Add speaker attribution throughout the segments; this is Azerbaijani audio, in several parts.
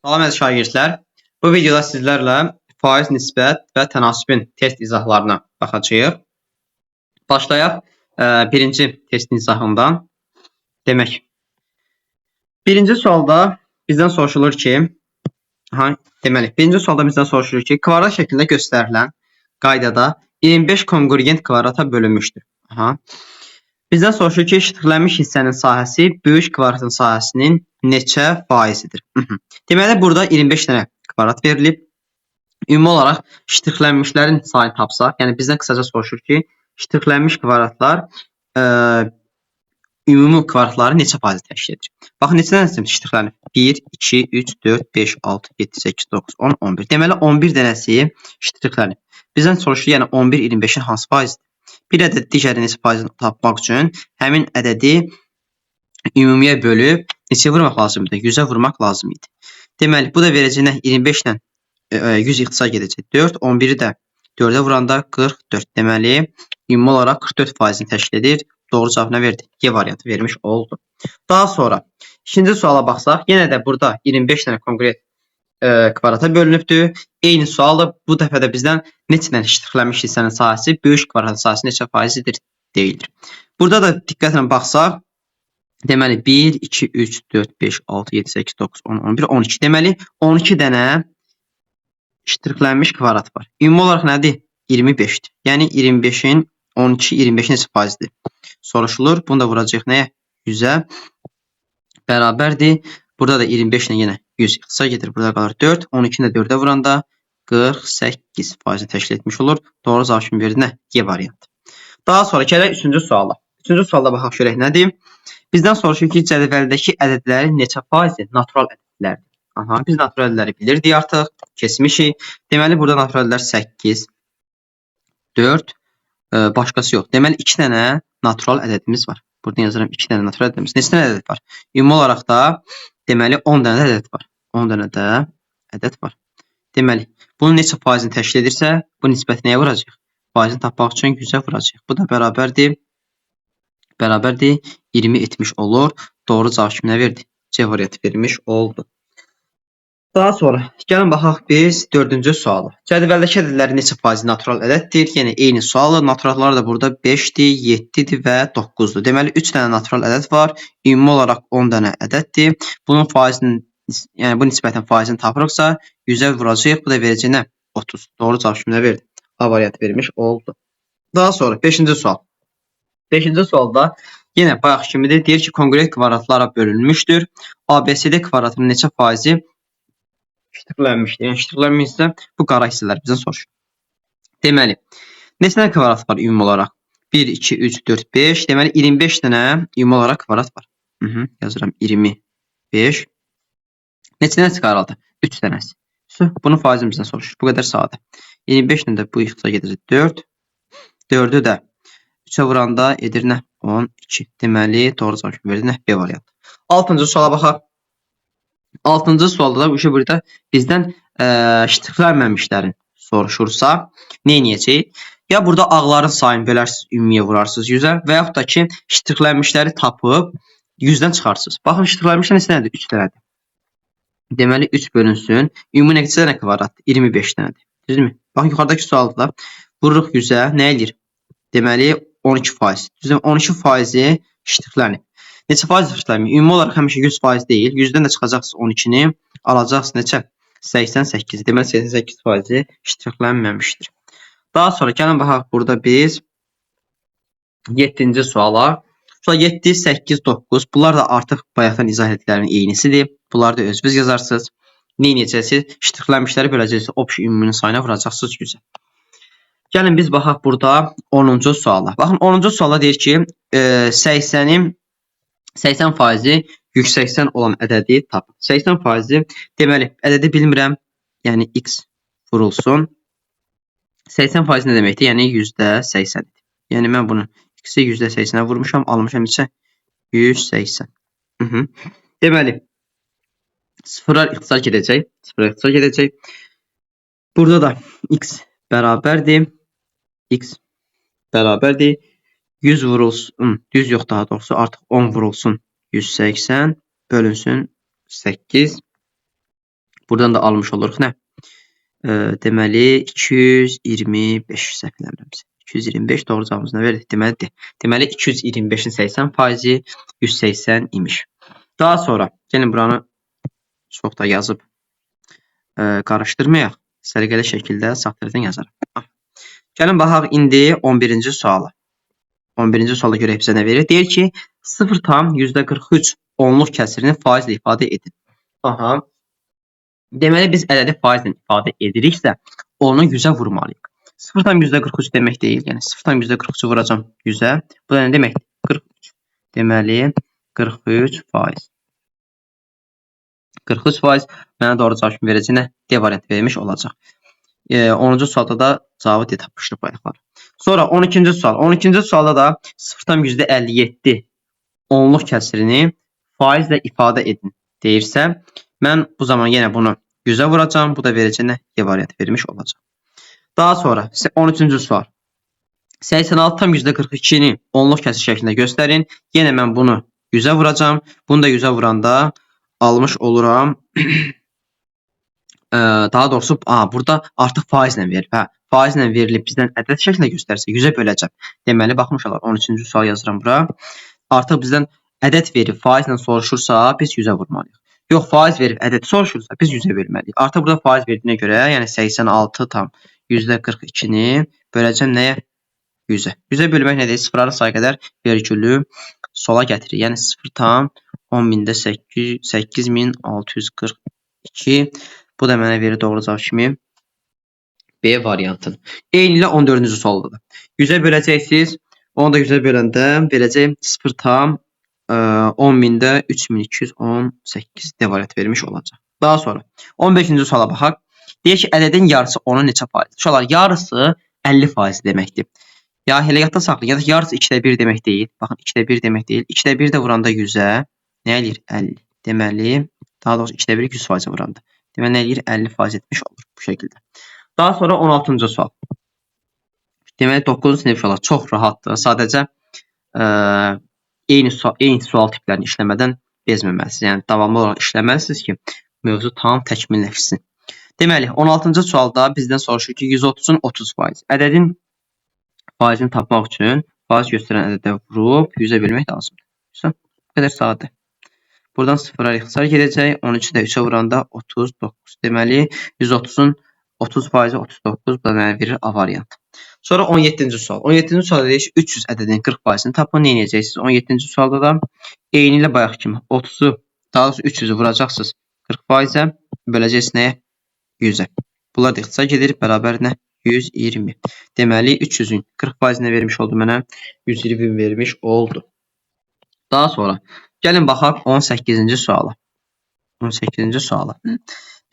Speaker 1: Salam əziz şagirdlər. Bu videoda sizlərlə faiz, nisbət və tənasübün test izahlarına baxacağıq. Başlayaq birinci testin izahından. Demək, birinci sualda bizdən soruşulur ki, kvadrat şəklində göstərilən qaydada 25 konqurent kvadrata bölünmüşdür. Bizdən soruşur ki, şıxlənmiş hissənin sahəsi böyük kvadratın sahəsinin neçə faizidir? Deməli, burada 25 dənə kvadrat verilib. Ümumi olaraq şıxlənmişlərin sayını tapsaq, yəni bizdən qısaca soruşur ki, şıxlənmiş kvadratlar ümumi kvadratları neçə faizi təşkil edir? Baxın, neçə dənəsi şıxlənib? 1, 2, 3, 4, 5, 6, 7, 8, 9, 10, 11. Deməli, 11 dənəsi şıxlənib. Bizdən soruşur, yəni 11, 25-in hansı faizidir? Bir ədəd digəri neçə faizini tapmaq üçün həmin ədədi ümumiyə bölüb neçə vurmaq lazımdır? 100-ə vurmaq lazım idi. Deməli, bu da verəcəyinə 25 ilə 100 ixtisar gedəcək. 4, 11-i də 4-ə vuranda 44. Deməli, ümumi olaraq 44 faizini təşkil edir. Doğru cavab nə verdi? Y variantı vermiş oldu. Daha sonra ikinci suala baxsaq, yenə də burada 25 dənə konkret kvadrata bölünübdür. Eyni sualı bu dəfə də bizdən neçə dənə şıxlənmiş hissənin sahəsi böyük kvadratın sahəsi neçə faizidir deyilir. Burada da diqqətlə baxsaq, deməli 1, 2, 3, 4, 5, 6, 7, 8, 9, 10, 11, 12. Deməli 12 dənə şıxlənmiş kvadrat var. Ümumi olaraq nədir? 25'dir. Yəni 25'in 12, 25 neçə faizdir? Soruşulur. Bunu da vuracaq nəyə? 100'ə bərabərdir. Burada da 25 ilə yenə 100 ixtisar gedir. Burada qalır 4. 12'ni də 4'ə vuranda 48 faizini təşkil etmiş olur. Doğru cavab kimi verdi nə? Y variantı. Daha sonra gələk 3-cü suala. 3-cü sualda baxaq görək nədir? Bizdən soruşur ki, cədvəldəki ədədlərin neçə faizi natural ədədlərdir? Biz natural ədədləri bilirdik artıq. Keçmişik. Deməli, burada natural ədədlər 8, 4, başqası yox. Deməli, 2 dənə natural ədədimiz var. Burada yazıram 2 dənə natural ədədimiz. Neçə dənə ədəd var? Ümumi olaraq da deməli 10 dənə ədəd var. 10 dənə də ədəd var. Deməli, bunun neçə faizini təşkil edirsə, bu nisbəti nəyə vuracaq? Faizini tapmaq üçün 100'ə vuracaq. Bu da bərabərdir. 20 etmiş olur. Doğru cavab kimi nə verdi? C variantı vermiş oldu. Daha sonra gəlin baxaq biz 4-cü suala. Cədvəldəki ədədlərin neçə faizi natural ədəddir? Yəni eyni sualı. Naturallar da burada 5'dir, 7'dir və 9'dur. Deməli 3 dənə natural ədəd var. Ümumi olaraq 10 dənə ədəddir. Bunun faizinin, yəni bu nisbətin faizini tapırıqsa 100'ə vuracaq. Bu da verəcəyinə 30. Doğru cavab kimi nə verdi? A variantı vermiş oldu. Daha sonra 5-ci sual. 5-ci sualda yenə bayaq kimidir. Deyir ki, konqrent kvadratlara bölünmüşdür. ABCD kvadratının neçə faizi şıxlənmişdir? Yəni şıxlənmişsə bu qara hissələr bizdən soruşur. Deməli, neçə dənə kvadrat var ümumi olaraq? 1, 2, 3, 4, 5. Deməli 25 dənə ümumi olaraq kvadrat var. Yazıram 25. Neçə dənə çıxarıldı? 3 dənəsi. Bunun faizini bizdən soruşur. Bu qədər sadə. 25 ilə də bu ixtisar gedəcək 4. 4'ü də 3'ə vuranda edir nə? 12. Deməli, doğru cavab kimi verdi nə? B variantı. 6-cı suala baxaq. 6-cı sualda da burada bizdən şıxlənməmişlərin soruşursa, nə edəcəyik? Ya burada ağların sayını bölərsiniz, ümumiyə vurarsınız 100'ə və yaxud da ki, şıxlənmişləri tapıb 100'dən çıxarsınız. Baxın, şıxlənmişlər neçə dənədir? 3 dənədir. Deməli, 3 bölünsün. Ümumi neçə dənə kvadratdır? 25 dənədir. Düzdürmü? Baxın, yuxarıdakı sualda vururuq 100'ə nə edir? Deməli, 12 faiz. Düzdür, 12 faizi şıxlənib. Neçə faiz şıxlənib? Ümumi olaraq həmişə 100 faiz deyil. 100'dən də çıxacaqsınız 12'ni, alacaqsınız neçə? 88. Deməli, 88 faizi şıxlənməmişdir. Daha sonra gəlin baxaq burada biz 7-ci suala. Sual 7, 8, 9. Bunlar da artıq bayaqdan izah etdiklərimin eynisidir. Bunları da özünüz yazarsınız. Nə edəcəksiniz? Şıxlənmişləri böləcəksiniz. Opşi ümuminin sayına vuracaqsınız 100'ə. Gəlin biz baxaq burada 10-cu suala. Baxın 10-cu suala deyir ki, 80 faizi yüksəkdən olan ədədi tapın. 80 faizi deməli ədədi bilmirəm. Yəni x vurulsun. 80 faizi nə deməkdir? Yəni %80'dir. Yəni mən bunu x-i %80'ə vurmuşam. Almışam neçə? 180. Deməli sıfırlar ixtisar gedəcək. Sıfırlar ixtisar gedəcək. Burada da x bərabərdir. X bərabərdir. 100 vurulsun. 100 yox daha doğrusu. Artıq 10 vurulsun. 180 bölünsün 8. Buradan da almış oluruq nə? Deməli 225 səhv eləmirəmsə. 225 doğru cavabımız nə verir? Deməli 225-in 80%-i 180 imiş. Daha sonra gəlin buranı çox da yazıb qarışdırmayaq. Səliqəli şəkildə sağ tərəfdən yazarıq. Gəlin baxaq indi 11-ci suala. 11-ci suala görə bizə nə verir? Deyir ki, 0,43 onluq kəsirini faizlə ifadə edin. Aha. Deməli biz ədədi faizlə ifadə ediriksə, onu 100-ə vurmalıyıq. 0,43 demək deyil. Yəni 0,43-ü vuracam 100-ə. Bu da nə deməkdir? 43. Deməli 43%. 43% mənə doğru cavab kimi verəcək nə? D variantı vermiş olacaq. 10-cu sualda da cavabı D tapmışdıq bayaqlar. Sonra 12-ci sual. 12-ci sualda da 0,57 onluq kəsirini faizlə ifadə edin deyirsə, mən bu zaman yenə bunu 100-ə vuracam. Bu da verəcək nə? D variantı vermiş olacaq. Daha sonra 13-cü sual. 86,42-ni onluq kəsir şəklində göstərin. Yenə mən bunu 100-ə vuracam. Bunu da 100-ə vuranda almış oluram. Daha doğrusu burada artıq faizlə verilib. Hə, faizlə verilib bizdən ədəd şəklində göstərsə 100-ə böləcəm. Deməli baxmışlar 13-cü sual yazıram bura. Artıq bizdən ədəd verib faizlə soruşursa biz 100-ə vurmalıyıq. Yox, faiz verib ədəd soruşursa biz 100-ə bölməliyik. Artıq burada faiz verdiyinə görə, yəni 86,42-ni böləcəm nəyə? 100-ə. 100-ə bölmək nədir? Sıfırları sayı qədər vergülü sola gətirir. Yəni 0,10.8642. Bu da mənə verir doğru cavab kimi B variantını. Eyni ilə 14-cü sualda da. 100-ə böləcəksiniz. Onu da 100-ə böləndə verəcək 0,10.3218 D variantı vermiş olacaq. Daha sonra 15-ci suala baxaq. Deyək ki, ədədin yarısı onun neçə faizdir? Uşaqlar, yarısı 50% deməkdir. Ya elə yadda saxlayın. Yarısı 2/1 demək deyil. Baxın, 2/1 demək deyil. 2/1 də vuranda 100-ə nə eləyir? 50. Deməli, daha doğrusu 2/1 100% vuranda. Deməli, nə eləyir? 50% etmiş olur bu şəkildə. Daha sonra 16-cı sual. Deməli, 9-cu sinif uşaqlar çox rahatdır. Sadəcə eyni sual tiplərini işləmədən bezməməlisiniz. Yəni, davamlı olaraq işləməlisiniz ki, mövzu tam təkmilləşsin. Deməli, 16-cı sualda bizdən soruşur ki, 130-un 30%. Ədədin faizini tapmaq üçün faiz göstərən ədədə vurub 100-ə bölmək lazımdır. Bu qədər sadə. Buradan sıfıra ixtisar gedəcək. 13-də 3-ə vuranda 39. Deməli, 130-un 30%-i 39. Bu da mənə verir A variantı. Sonra 17-ci sual. 17-ci sualda deyir ki, 300 ədədinin 40%-ni tapın. Nə edəcəksiniz? 17-ci sualda da eyni ilə bayaq kimi 30-u, daha doğrusu 300-ü vuracaqsınız 40%-ə, böləcəksiniz nəyə? 100-ə. Bunlar da ixtisar gedir, bərabər nə? 120. Deməli, 300-ün 40%-nə vermiş oldu mənə, 120 vermiş oldu. Daha sonra gəlin baxaq 18-ci suala. 18-ci suala.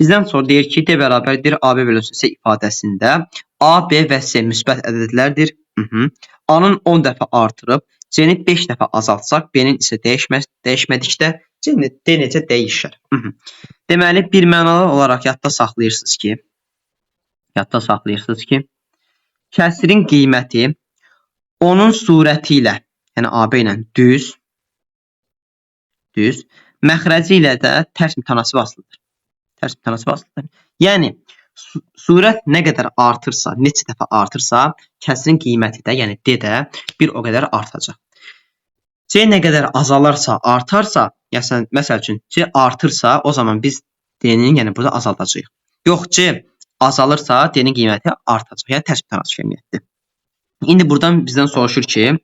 Speaker 1: Bizdən sonra deyir ki, D bərabərdir AB bölünsün C ifadəsində A, B və C müsbət ədədlərdir. A-nın 10 dəfə artırıb, C-ni 5 dəfə azaltsaq, B-nin isə dəyişmədikdə D necə dəyişər? Deməli, bir mənalı olaraq yadda saxlayırsınız ki, kəsirin qiyməti onun surəti ilə, yəni AB ilə düz, məxrəci ilə də tərs mütənasib asılıdır. Yəni, surət nə qədər artırsa, neçə dəfə artırsa, kəsirin qiyməti də, yəni D də bir o qədər artacaq. C nə qədər azalırsa, artarsa, məsəl üçün C artırsa, o zaman biz D-nin yəni burada azaldacağıq. Yox, C azalırsa, D-nin qiyməti artacaq. Yəni tərs mütənasib cəmiyyətdir. İndi buradan bizdən soruşur ki,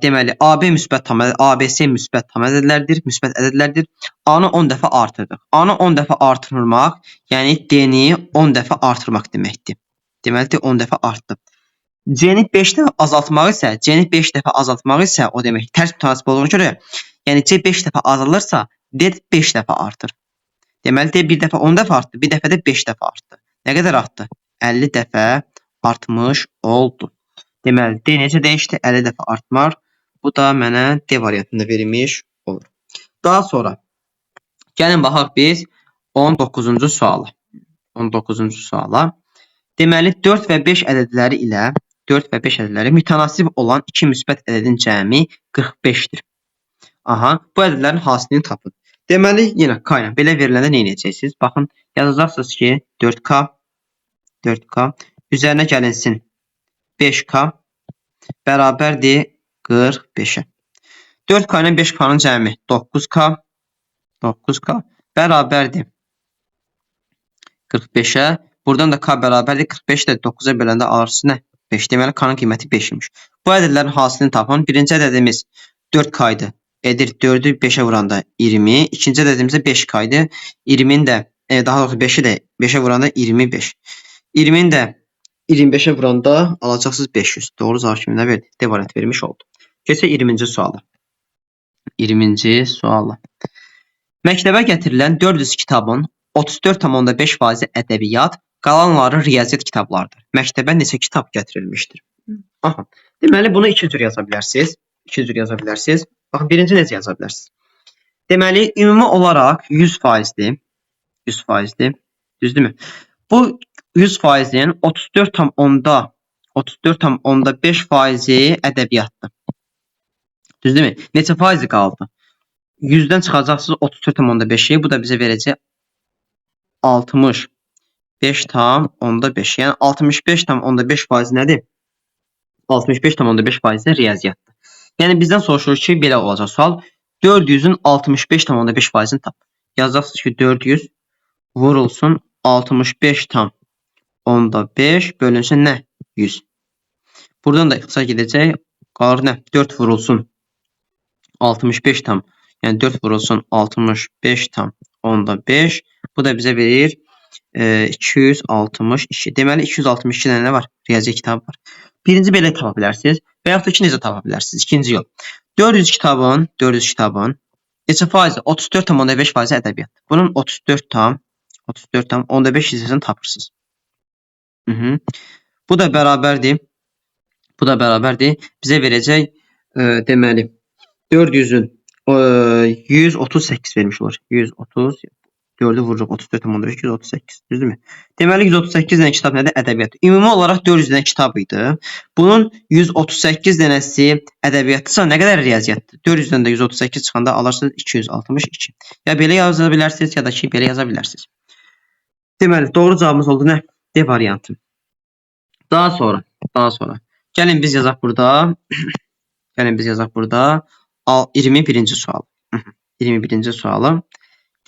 Speaker 1: deməli, AB müsbət tam ədəd, ABC müsbət tam ədədlərdir, müsbət ədədlərdir. A-nı 10 dəfə artırdıq. A-nı 10 dəfə artırmaq, yəni D-ni 10 dəfə artırmaq deməkdir. Deməli, D 10 dəfə artdı. C-ni 5 dəfə azaltmaq isə, o demək tərs mütənasib olduğuna görə, yəni C 5 dəfə azalırsa, D 5 dəfə artır. Deməli, D bir dəfə 10 dəfə artdı, bir dəfə də 5 dəfə artdı. Nə qədər artdı? 50 dəfə artmış oldu. Deməli, D necə dəyişdi? 50 dəfə artmar. Bu da mənə D variantında verilmiş olur. Daha sonra, gəlin baxaq biz 19-cu suala. Deməli, 4 və 5 ədədləri mütənasib olan 2 müsbət ədədin cəmi 45-dir. Bu ədədlərin hasilini tapın. Deməli, yenə k ilə belə veriləndə nə edəcəksiniz? Baxın, yazacaqsınız ki, 4k üzərinə gəlinsin 5k bərabərdir 45-ə. 4k ilə 5k-nın cəmi 9k bərabərdir 45-ə. Buradan da k bərabərdir 45 də 9-a böləndə alırsınız nə? 5. Deməli, k-nın qiyməti 5 imiş. Bu ədədlərin hasilini tapın. Birinci ədədimiz 4k idi. Edir 4-ü 5-ə vuranda 20. İkinci ədədimizdə 5k idi. 20-nin də, daha doğrusu 5-i də 5-ə vuranda 25. 20-nin də 25-ə vuranda alacaqsınız 500. Doğru cavab kimi nə verdi? D variantı vermiş oldu. Keçək 20-ci suala. 20-ci suala. Məktəbə gətirilən 400 kitabın 34,5% ədəbiyyat, qalanları riyaziyyat kitablardır. Məktəbə neçə kitab gətirilmişdir? Aha. Deməli, bunu iki cür yaza bilərsiniz. Baxın, birinci necə yaza bilərsiniz? Deməli, ümumi olaraq 100%-dir. 100%-dir. Düzdürmü? Bu 100%-in 34,5%-i ədəbiyyatdır. Düzdürmü? Neçə faizi qaldı? 100-dən çıxacaqsınız 34,5-i. Bu da bizə verəcək 65,5. Yəni 65,5% nədir? 65,5% riyaziyyatdır. Yəni bizdən soruşur ki, belə olacaq sual. 400-ün 65,5%-ni tap. Yazacaqsınız ki, 400 vurulsun 65,5 bölünsün nə? 100. Buradan da ixtisar gedəcək. Qalır nə? 4 vurulsun 65 tam. Yəni 4 vurulsun 65,5. Bu da bizə verir 262. Deməli 262 dənə nə var? Riyaziyyat kitabı var. Birinci belə tapa bilərsiniz və yaxud da ki, necə tapa bilərsiniz? İkinci yol. 400 kitabın neçə faizi? 34,5% ədəbiyyat. Bunun 34,5 hissəsini tapırsınız. Bu da bərabərdir. Bizə verəcək deməli 400-ün 138 vermiş olur. 130, 4-ü vururuq 34,5, 138. Düzdürmü? Deməli 138 dənə kitab nədir? Ədəbiyyat. Ümumi olaraq 400 dənə kitab idi. Bunun 138 dənəsi ədəbiyyatdırsa nə qədər riyaziyyatdır? 400-dən də 138 çıxanda alırsınız 262. Ya belə yaza bilərsiniz, ya da ki, belə yaza bilərsiniz. Deməli, doğru cavabımız oldu nə? D variantı. Daha sonra. Gəlin biz yazaq burada. 21-ci sual. 21-ci sualı.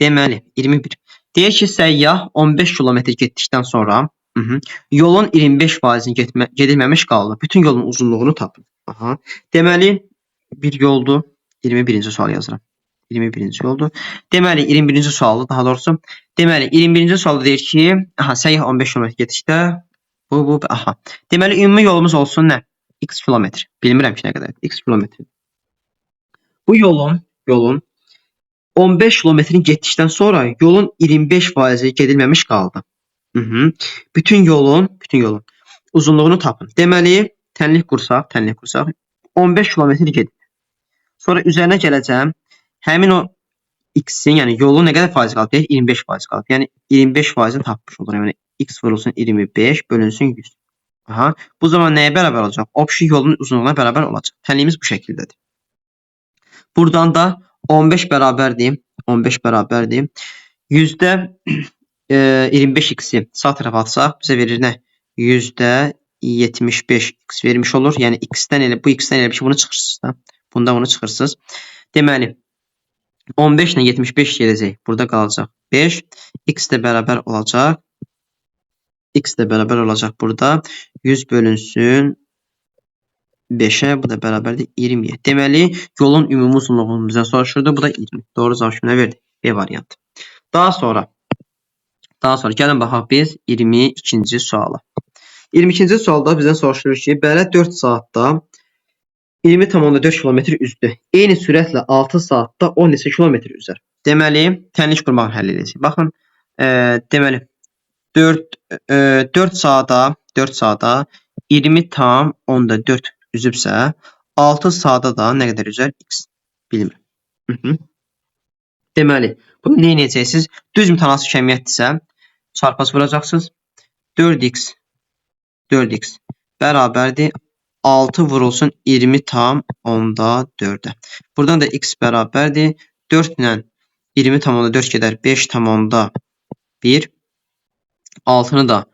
Speaker 1: Deməli, 21. Deyək ki, səyyah 15 kilometr getdikdən sonra yolun 25%-ni gedilməmiş qaldı. Bütün yolun uzunluğunu tapın. Deməli, bir yoldur. 21-ci sual yazıram. 21-ci yoldur. Deməli, 21-ci sualda daha doğrusu. Deməli, 21-ci sualda deyir ki, səyyah 15 kilometr getdikdə Deməli, ümumi yolumuz olsun nə? X kilometr. Bilmirəm ki, nə qədər. X kilometr. Bu yolun 15 kilometrini getdikdən sonra yolun 25%-i gedilməmiş qaldı. Bütün yolun uzunluğunu tapın. Deməli, tənlik qursaq 15 kilometr gedib. Sonra üzərinə gələcəm. Həmin o X-in, yəni yolun nə qədər faiz qalıb? 25% qalıb. Yəni 25%-ni tapmış olur. Yəni X vurulsun 25 bölünsün 100. Bu zaman nəyə bərabər olacaq? Obşi yolun uzunluğuna bərabər olacaq. Tənliyimiz bu şəkildədir. Buradan da 15 bərabərdir. %25x-i sağ tərəfə atsaq, bizə verir nə? %75x vermiş olur. Yəni bu x-dən elə bir ki, bunu çıxırsınız da. Bundan bunu çıxırsınız. Deməli, 15 ilə 75 gələcək. Burada qalacaq 5. X də bərabər olacaq burada. 100 bölünsün 5-ə, bu da bərabərdir 20-yə. Deməli, yolun ümumi uzunluğunu bizə soruşurdu. Bu da 20. Doğru cavab kimi nə verdi? B variantı. Daha sonra gəlin baxaq biz 22-ci suala. 22-ci sualda bizdən soruşulur ki, bələt 4 saatda 20,4 kilometr üzdü. Eyni sürətlə 6 saatda 10 neçə kilometr üzər. Deməli, tənlik qurmağı həll edəcək. Baxın, deməli 4 saata 20,4 üzübsə, 6 saata da nə qədər üzər? X. Bilmirəm. Deməli, bunu nə edəcəksiniz? Düz mütənasib kəmiyyətdirsə, çarpaz vuracaqsınız. 4x bərabərdir 6 vurulsun 20,4-ə. Buradan da x bərabərdir 4 ilə 20,4 gedər 5,1. 6-nı da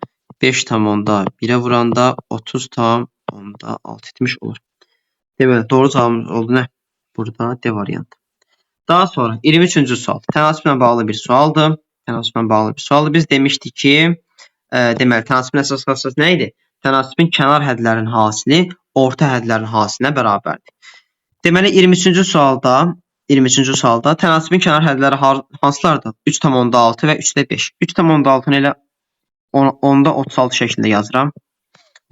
Speaker 1: 5,1-ə vuranda 30,6 etmiş olur. Deməli, doğru cavabımız oldu nə? Burada D variantı. Daha sonra 23-cü sual. Tənasiblə bağlı bir sualdır. Tənasiblə bağlı bir sualdır. Biz demişdik ki, deməli, tənasibin əsas xassası nə idi? Tənasibin kənar hədlərinin hasili orta hədlərin hasilinə bərabərdir. Deməli, 23-cü sualda tənasibin kənar hədləri hansılardır? 3,6 və 3/5. 3,6-nı elə 10'da 36 şəklində yazıram.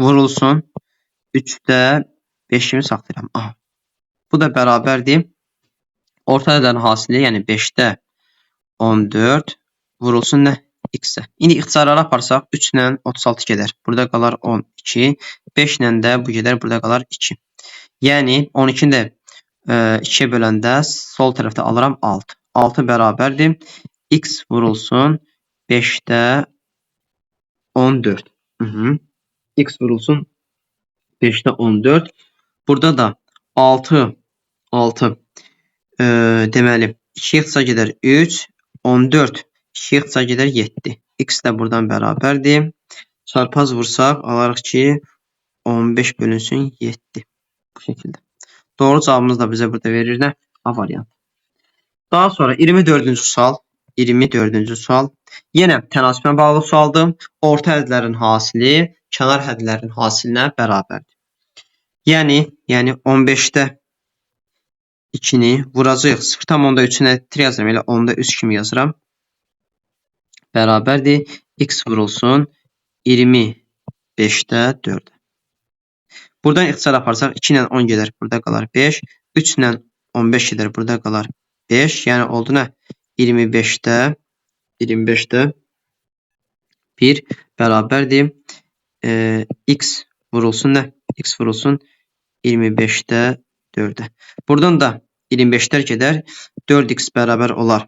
Speaker 1: Vurulsun. 3/5'imi saxlayıram. Aha. Bu da bərabərdir. Orta hədlərin hasili, yəni 5'də 14 vurulsun nə? X-ə. İndi ixtisarları aparsaq 3 ilə 36 gedər. Burada qalar 12. 5 ilə də bu gedər. Burada qalar 2. Yəni 12-ni də 2'yə böləndə sol tərəfdə alıram 6. 6 bərabərdir. X vurulsun 5'də 14. X vurulsun 5'də 14. Burada da 6 deməli 2 ixtisa gedər 3. 14 2 ixtisa gedər 7. X də buradan bərabərdir. Çarpaz vursaq alarıq ki 15 bölünsün 7. Bu şəkildə. Doğru cavabımız da bizə burada verir nə? A variantı. Daha sonra 24-cü sual. 24-cü sual. Yenə tənasiblə bağlı sualdır. Orta hədlərin hasili kənar hədlərin hasilinə bərabərdir. Yəni 15'də 2'ni vuracaq. 0,3'ünə 3 yazıram. Elə 10'da 3 kimi yazıram. Bərabərdir. X vurulsun 25'də 4. Buradan ixtisar aparsaq 2 ilə 10 gedər. Burada qalar 5. 3 ilə 15 gedər. Burada qalar 5. Yəni oldu nə? 25'də 1 bərabərdir. X vurulsun nə? X vurulsun 25'də 4'ə. Buradan da 25'lər gedər. 4x bərabər olar.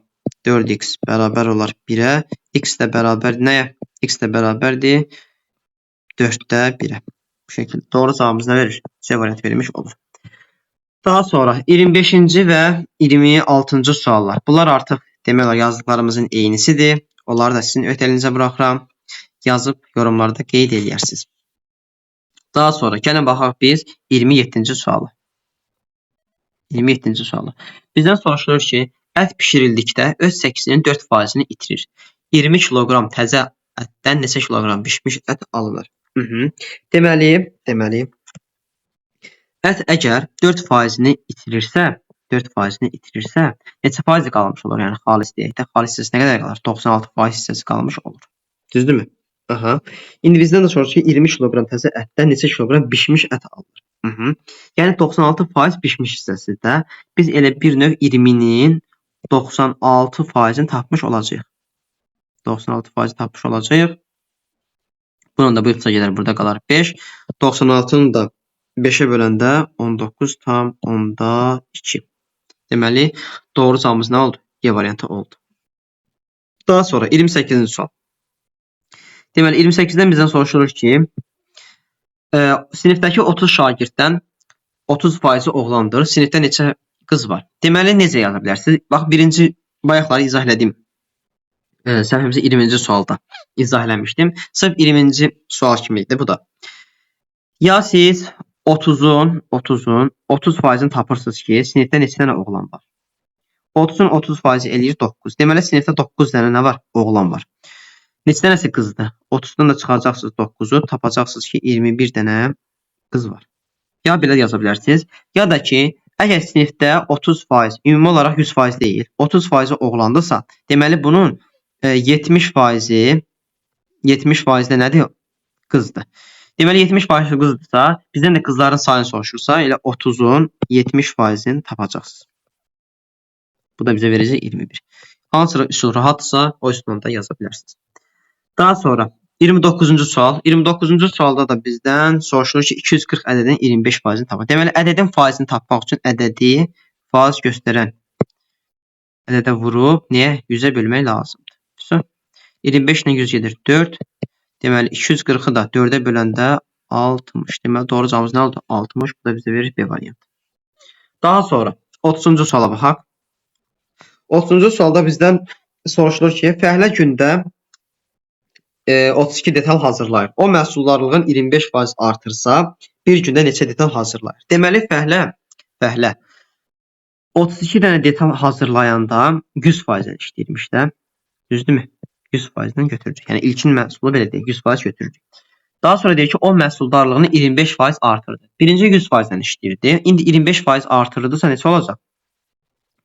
Speaker 1: 4x bərabər olar 1'ə. X də bərabər nəyə? X də bərabərdir 4'də 1'ə. Bu şəkildə. Doğru cavabımız nə verir? C variantı verilmiş olur. Daha sonra 25-ci və 26-cı suallar. Bunlar artıq demək olar yazdıqlarımızın eynisidir. Onları da sizin öhdəliyinizə buraxıram. Yazıb yorumlarda qeyd edərsiniz. Daha sonra gəlin baxaq biz 27-ci suala. 27-ci suala. Bizdən soruşulur ki, ət bişirildikdə öz çəkisinin 4%-ni itirir. 20 kiloqram təzə ətdən neçə kiloqram bişmiş ət alınır? Deməli, ət əgər 4%-ni itirirsə, neçə faizi qalmış olur? Yəni xalis deyək də, xalis hissəsi nə qədər qalır? 96% hissəsi qalmış olur. Düzdürmü? Aha. İndi bizdən də soruşur ki, 20 kiloqram təzə ətdən neçə kiloqram bişmiş ət alınır? Yəni 96% bişmiş hissəsində biz elə bir növ 20'nin 96%-ni tapmış olacağıq. 96%-ni tapmış olacağıq. Bunun da bu ixtisa gedər. Burada qalar 5. 96'nı da 5'ə böləndə 19,2. Deməli, doğru cavabımız nə oldu? Y variantı oldu. Daha sonra 28-ci sual. Deməli, 28-dən bizdən soruşulur ki, sinifdəki 30 şagirddən 30%-i oğlandır. Sinifdə neçə qız var? Deməli, necə yaza bilərsiniz? Bax, bayaqları izah elədim. Səhvimizə 20-ci sualda izah eləmişdim. Sırf 20-ci sual kimi idi bu da. Ya siz 30'un 30%-ni tapırsınız ki, sinifdə neçə dənə oğlan var? 30'un 30%-i eləyir 9. Deməli, sinifdə 9 dənə nə var? Oğlan var. Neçə dənəsi qızdır? 30'dan da çıxacaqsınız 9'u, tapacaqsınız ki, 21 dənə qız var. Ya belə yaza bilərsiniz, ya da ki, əgər sinifdə 30%, ümumi olaraq 100% deyil, 30%-i oğlandırsa, deməli bunun 70%-i nədir? Qızdır. Deməli 70% qızdırsa, bizdən də qızların sayını soruşursa, elə 30'un 70%-ni tapacaqsınız. Bu da bizə verəcək 21. Hansı üsul rahatsa, o üsulla da yaza bilərsiniz. Daha sonra 29-cu sual. 29-cu sualda da bizdən soruşulur ki, 240 ədədin 25%-ni tapın. Deməli, ədədin faizini tapmaq üçün ədədi faiz göstərən ədədə vurub, niyə? 100'ə bölmək lazımdır. 25 ilə 100 gedir 4. Deməli, 240'ı da 4'ə böləndə 60. Deməli, doğru cavabımız nə oldu? 60. Bu da bizə verir B variantı. Daha sonra 30-cu suala baxaq. 30-cu sualda bizdən soruşulur ki, fəhlə gündə 32 detal hazırlayır. O məhsuldarlığın 25% artırsa, bir gündə neçə detal hazırlayır? Deməli, fəhlə 32 dənə detal hazırlayanda 100% işləyirmiş də. Düzdürmü? 100%-dən götürürük. Yəni ilkin məhsulu belə deyək, 100% götürürük. Daha sonra deyir ki, o məhsuldarlığını 25% artırdı. Birinci 100%-dən işləyirdi. İndi 25% artırırdısa neçə olacaq?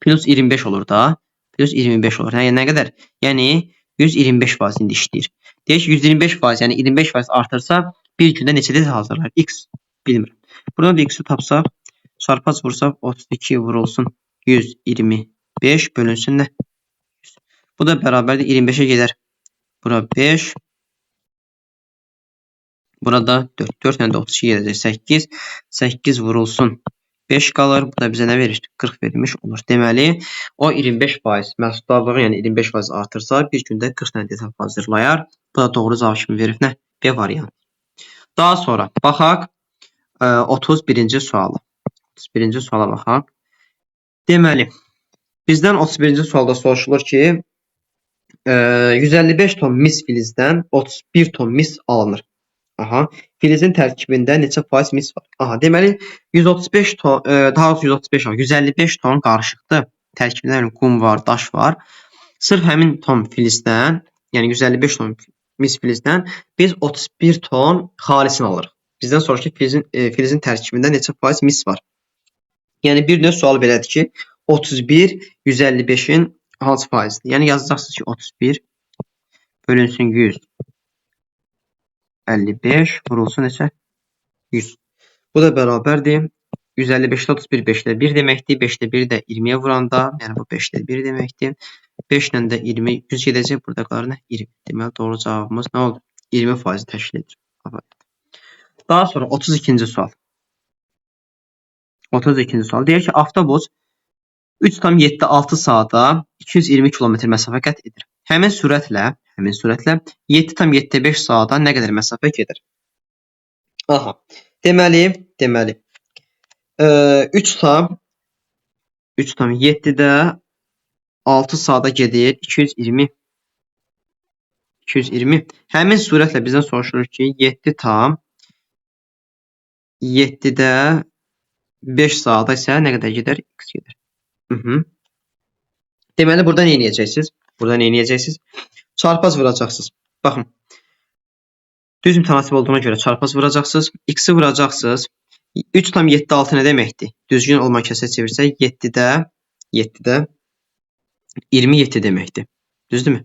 Speaker 1: Plus 25 olur da. Plus 25 olur. Yəni nə qədər? Yəni 125% indi işləyir. Deyək ki, 125%, yəni 25% artırsa, bir gündə neçə detal hazırlar? X bilmirəm. Buradan da X-i tapsaq, çarpaz vursaq 32 vurulsun 125 bölünsün nə? Bu da bərabərdir 25-ə gedər. Bura 5. Burada 4. 4 ilə də 32 gedəcək 8. 8 vurulsun 5 qalır. Bu da bizə nə verir? 40 verilmiş olur. Deməli, o 25% məhsuldarlığı, yəni 25% artırsa, bir gündə 40 dənə detal hazırlayar. Bu da doğru cavab kimi verir. Nə? B variantı. Daha sonra baxaq 31-ci suala. 31-ci suala baxaq. Deməli, bizdən 31-ci sualda soruşulur ki, 155 ton mis filizdən 31 ton mis alınır. Aha, filizin tərkibində neçə faiz mis var? Aha, deməli 135 ton, daha doğrusu 135 ton, 155 ton qarışıqdır. Tərkibində qum var, daş var. Sırf həmin ton filizdən, yəni 155 ton mis filizdən biz 31 ton xalisini alırıq. Bizdən soruşur ki, filizin tərkibində neçə faiz mis var? Yəni bir növ sual belədir ki, 31 155-in hansı faizdir? Yəni yazacaqsınız ki, 31 bölünsün 155 vurulsun neçə? 100. Bu da bərabərdir. 155-də 31 5-də 1 deməkdir. 5-də 1 də 20-yə vuranda, yəni bu 5-də 1 deməkdir. 5 ilə də 20 100 gedəcək. Burada qalır nə? 20. Deməli doğru cavabımız nə oldu? 20% təşkil edir. Daha sonra 32-ci sual. 32-ci sual deyir ki, avtobus 3,76 saata 220 km məsafə qət edir. Həmin sürətlə 7,75 saata nə qədər məsafə gedir? Aha. Deməli 3,7-də 6 saata gedir 220. Həmin sürətlə bizdən soruşulur ki, 7,7-də 5 saata isə nə qədər gedər? X gedər. Deməli, burada nə edəcəksiniz? Çarpaz vuracaqsınız. Baxın. Düz mütənasib olduğuna görə çarpaz vuracaqsınız. X-i vuracaqsınız. 3,76 nə deməkdir? Düzgün olma kəsə çevirsək 7-də 27 deməkdir. Düzdürmü?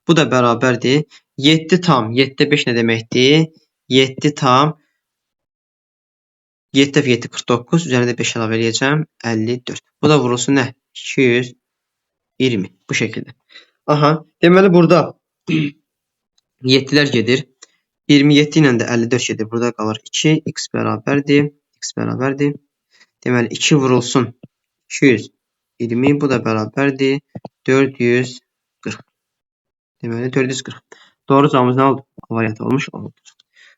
Speaker 1: Bu da bərabərdir. 7,7-də 5 nə deməkdir? 7,7 49. Üzərində 5 əlavə eləyəcəm. 54. Bu da vurulsun nə? 220. Bu şəkildə. Aha. Deməli, burada 7-lər gedir. 27 ilə də 54 gedir. Burada qalır 2. X bərabərdir. Deməli, 2 vurulsun 220. Bu da bərabərdir. 440. Deməli, 440. Doğru cavabımız nə oldu? A variantı olmuş oldu.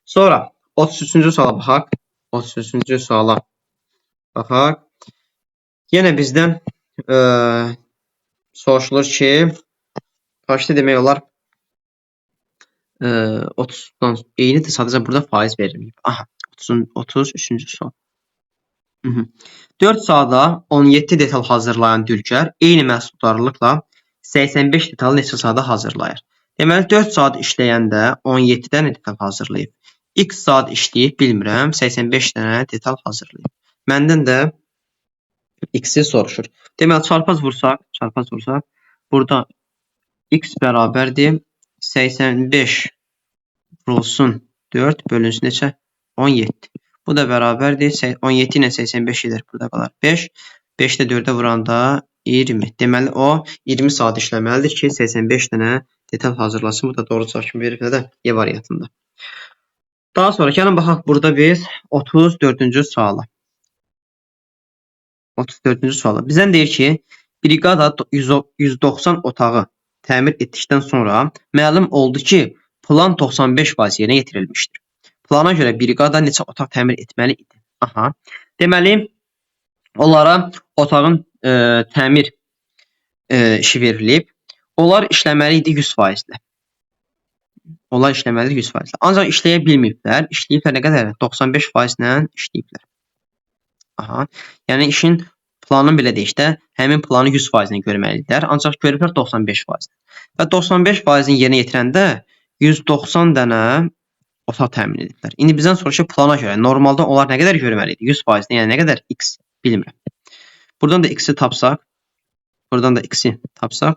Speaker 1: Sonra 33-cü suala baxaq. 33-cü suala baxaq. Yenə bizdən soruşulur ki, kaçda demək olar 30-dan eynidir, sadəcə burada faiz verilməyib. Aha, 33-cü sual. 4 saata 17 detal hazırlayan Dülgər eyni məhsuldarlıqla 85 detal neçə saata hazırlayır? Deməli, 4 saat işləyəndə 17 dənə detal hazırlayıb. X saat işləyib, bilmirəm, 85 dənə detal hazırlayıb. Məndən də X-i soruşur. Deməli, çarpaz vursaq, burada X bərabərdir 85 vurulsun 4 bölünsün neçə? 17. Bu da bərabərdir 17 ilə 85 edir. Burada qalar 5. 5-də 4-ə vuranda 20. Deməli, o 20 saat işləməlidir ki, 85 dənə detal hazırlasın. Bu da doğru cavab kimi verir də E variantında. Daha sonra gəlin baxaq burada biz 34-cü suala. 34-cü suala. Bizdən deyir ki, briqada 190 otağı təmir etdikdən sonra məlum oldu ki, plan 95% yerinə yetirilmişdir. Plana görə briqada neçə otaq təmir etməli idi? Aha. Deməli, onlara otağın təmir işi verilib. Onlar işləməli idi 100%. Onlar işləməli 100%. Ancaq işləyə bilməyiblər. İşləyiblər nə qədər? 95% ilə işləyiblər. Aha. Yəni işin planını belə deyək də, həmin planı 100% ilə görməlidirlər. Ancaq görüblər 95%. Və 95%-ni yerinə yetirəndə 190 dənə otaq təmin ediblər. İndi bizdən sonraki plana görə normalda onlar nə qədər görməli idi? 100%, yəni nə qədər x bilmirəm. Buradan da x-i tapsaq, buradan da x-i tapsaq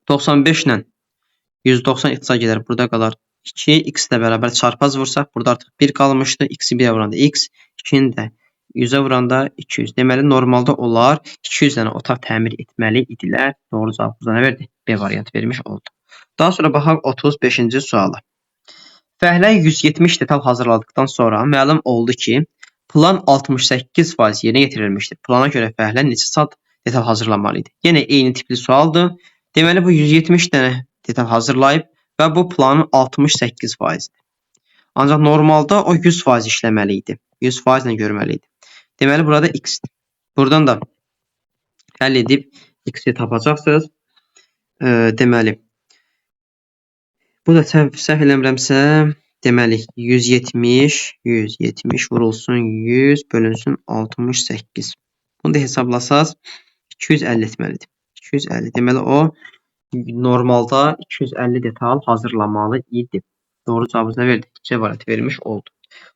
Speaker 1: 95 ilə 190 ixtisar gedər. Burada qalar 2, x ilə bərabər çarpaz vursaq, burada artıq 1 qalmışdı. X-i 1-ə vuranda x, 2-ni də 100-ə vuranda 200. Deməli, normalda onlar 200 dənə otaq təmir etməli idilər. Doğru cavab burada nə verdi? B variantı vermiş oldu. Daha sonra baxaq 35-ci suala. Fəhlə 170 detal hazırladıktan sonra məlum oldu ki, plan 68% yerinə yetirilmişdir. Plana görə fəhlə neçə saat detal hazırlamalı idi? Yenə eyni tipli sualdır. Deməli, bu 170 dənə detal hazırlayıb və bu planın 68%-dir. Ancaq normalda o 100% işləməli idi. 100% ilə görməli idi. Deməli, burada x-dir. Buradan da həll edib x-i tapacaqsınız. Deməli, bu da səhv eləmirəmsə, deməli 170 vurulsun 100 bölünsün 68. Bunu da hesablasaz 250 etməlidir. 250. Deməli, o normalda 250 detal hazırlamalı idi. Doğru cavabımız nə verdi? C variantı verilmiş oldu.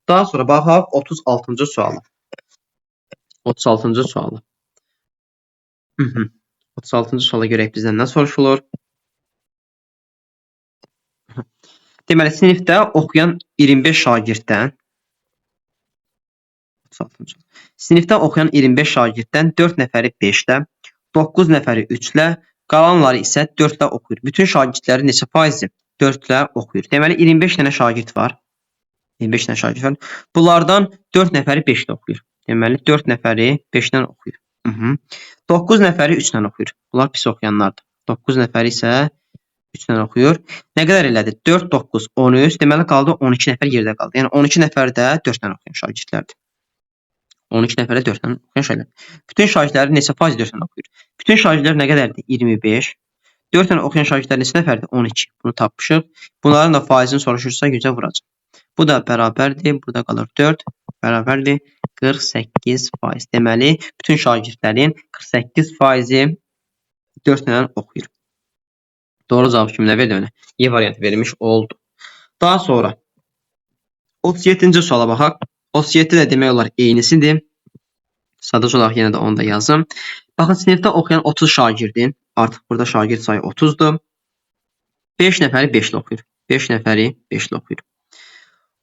Speaker 1: Daha sonra baxaq 36-cı suala. 36-cı suala. 36-cı suala görək bizdən nə soruşulur? Deməli, sinifdə oxuyan 25 şagirddən 4 nəfəri 5-lə, 9 nəfəri 3-lə, qalanları isə 4-lə oxuyur. Bütün şagirdləri neçə faizi 4-lə oxuyur? Deməli, 25 dənə şagird var. 25 dənə şagird var. Bunlardan 4 nəfəri 5-lə oxuyur. Deməli, 4 nəfəri 5-lə oxuyur. 9 nəfəri 3-lə oxuyur. Bunlar pis oxuyanlardır. 9 nəfəri isə 3-lə oxuyur. Nə qədər elədi? 4, 9, 13. Deməli, qaldı 12 nəfər yerdə qaldı. Yəni, 12 nəfər də 4-lə oxuyan şagirdlərdir. 12 nəfərə 4-lə oxuyan şagirdlər. Bütün şagirdləri neçə faiz 4-lə oxuyur? Bütün şagirdlər nə qədərdir? 25. 4-lə oxuyan şagirdlər neçə nəfərdir? 12. Bunu tapmışıq. Bunların da faizini soruşursa 100-ə vuracaq. Bu da bərabərdir. Burada qalır 4. Bərabərdir 48%. Deməli, bütün şagirdlərin 48%-i 4-lə oxuyur. Doğru cavab kimi nə verdi? E variantı verilmiş oldu. Daha sonra 37-ci suala baxaq. 37 də demək olar eynisidir. Sadəcə olaraq yenə də onu da yazım. Baxın, sinifdə oxuyan 30 şagirdin. Artıq burada şagird sayı 30-dur. 5 nəfəri 5-lə oxuyur. 5 nəfəri 5-lə oxuyur.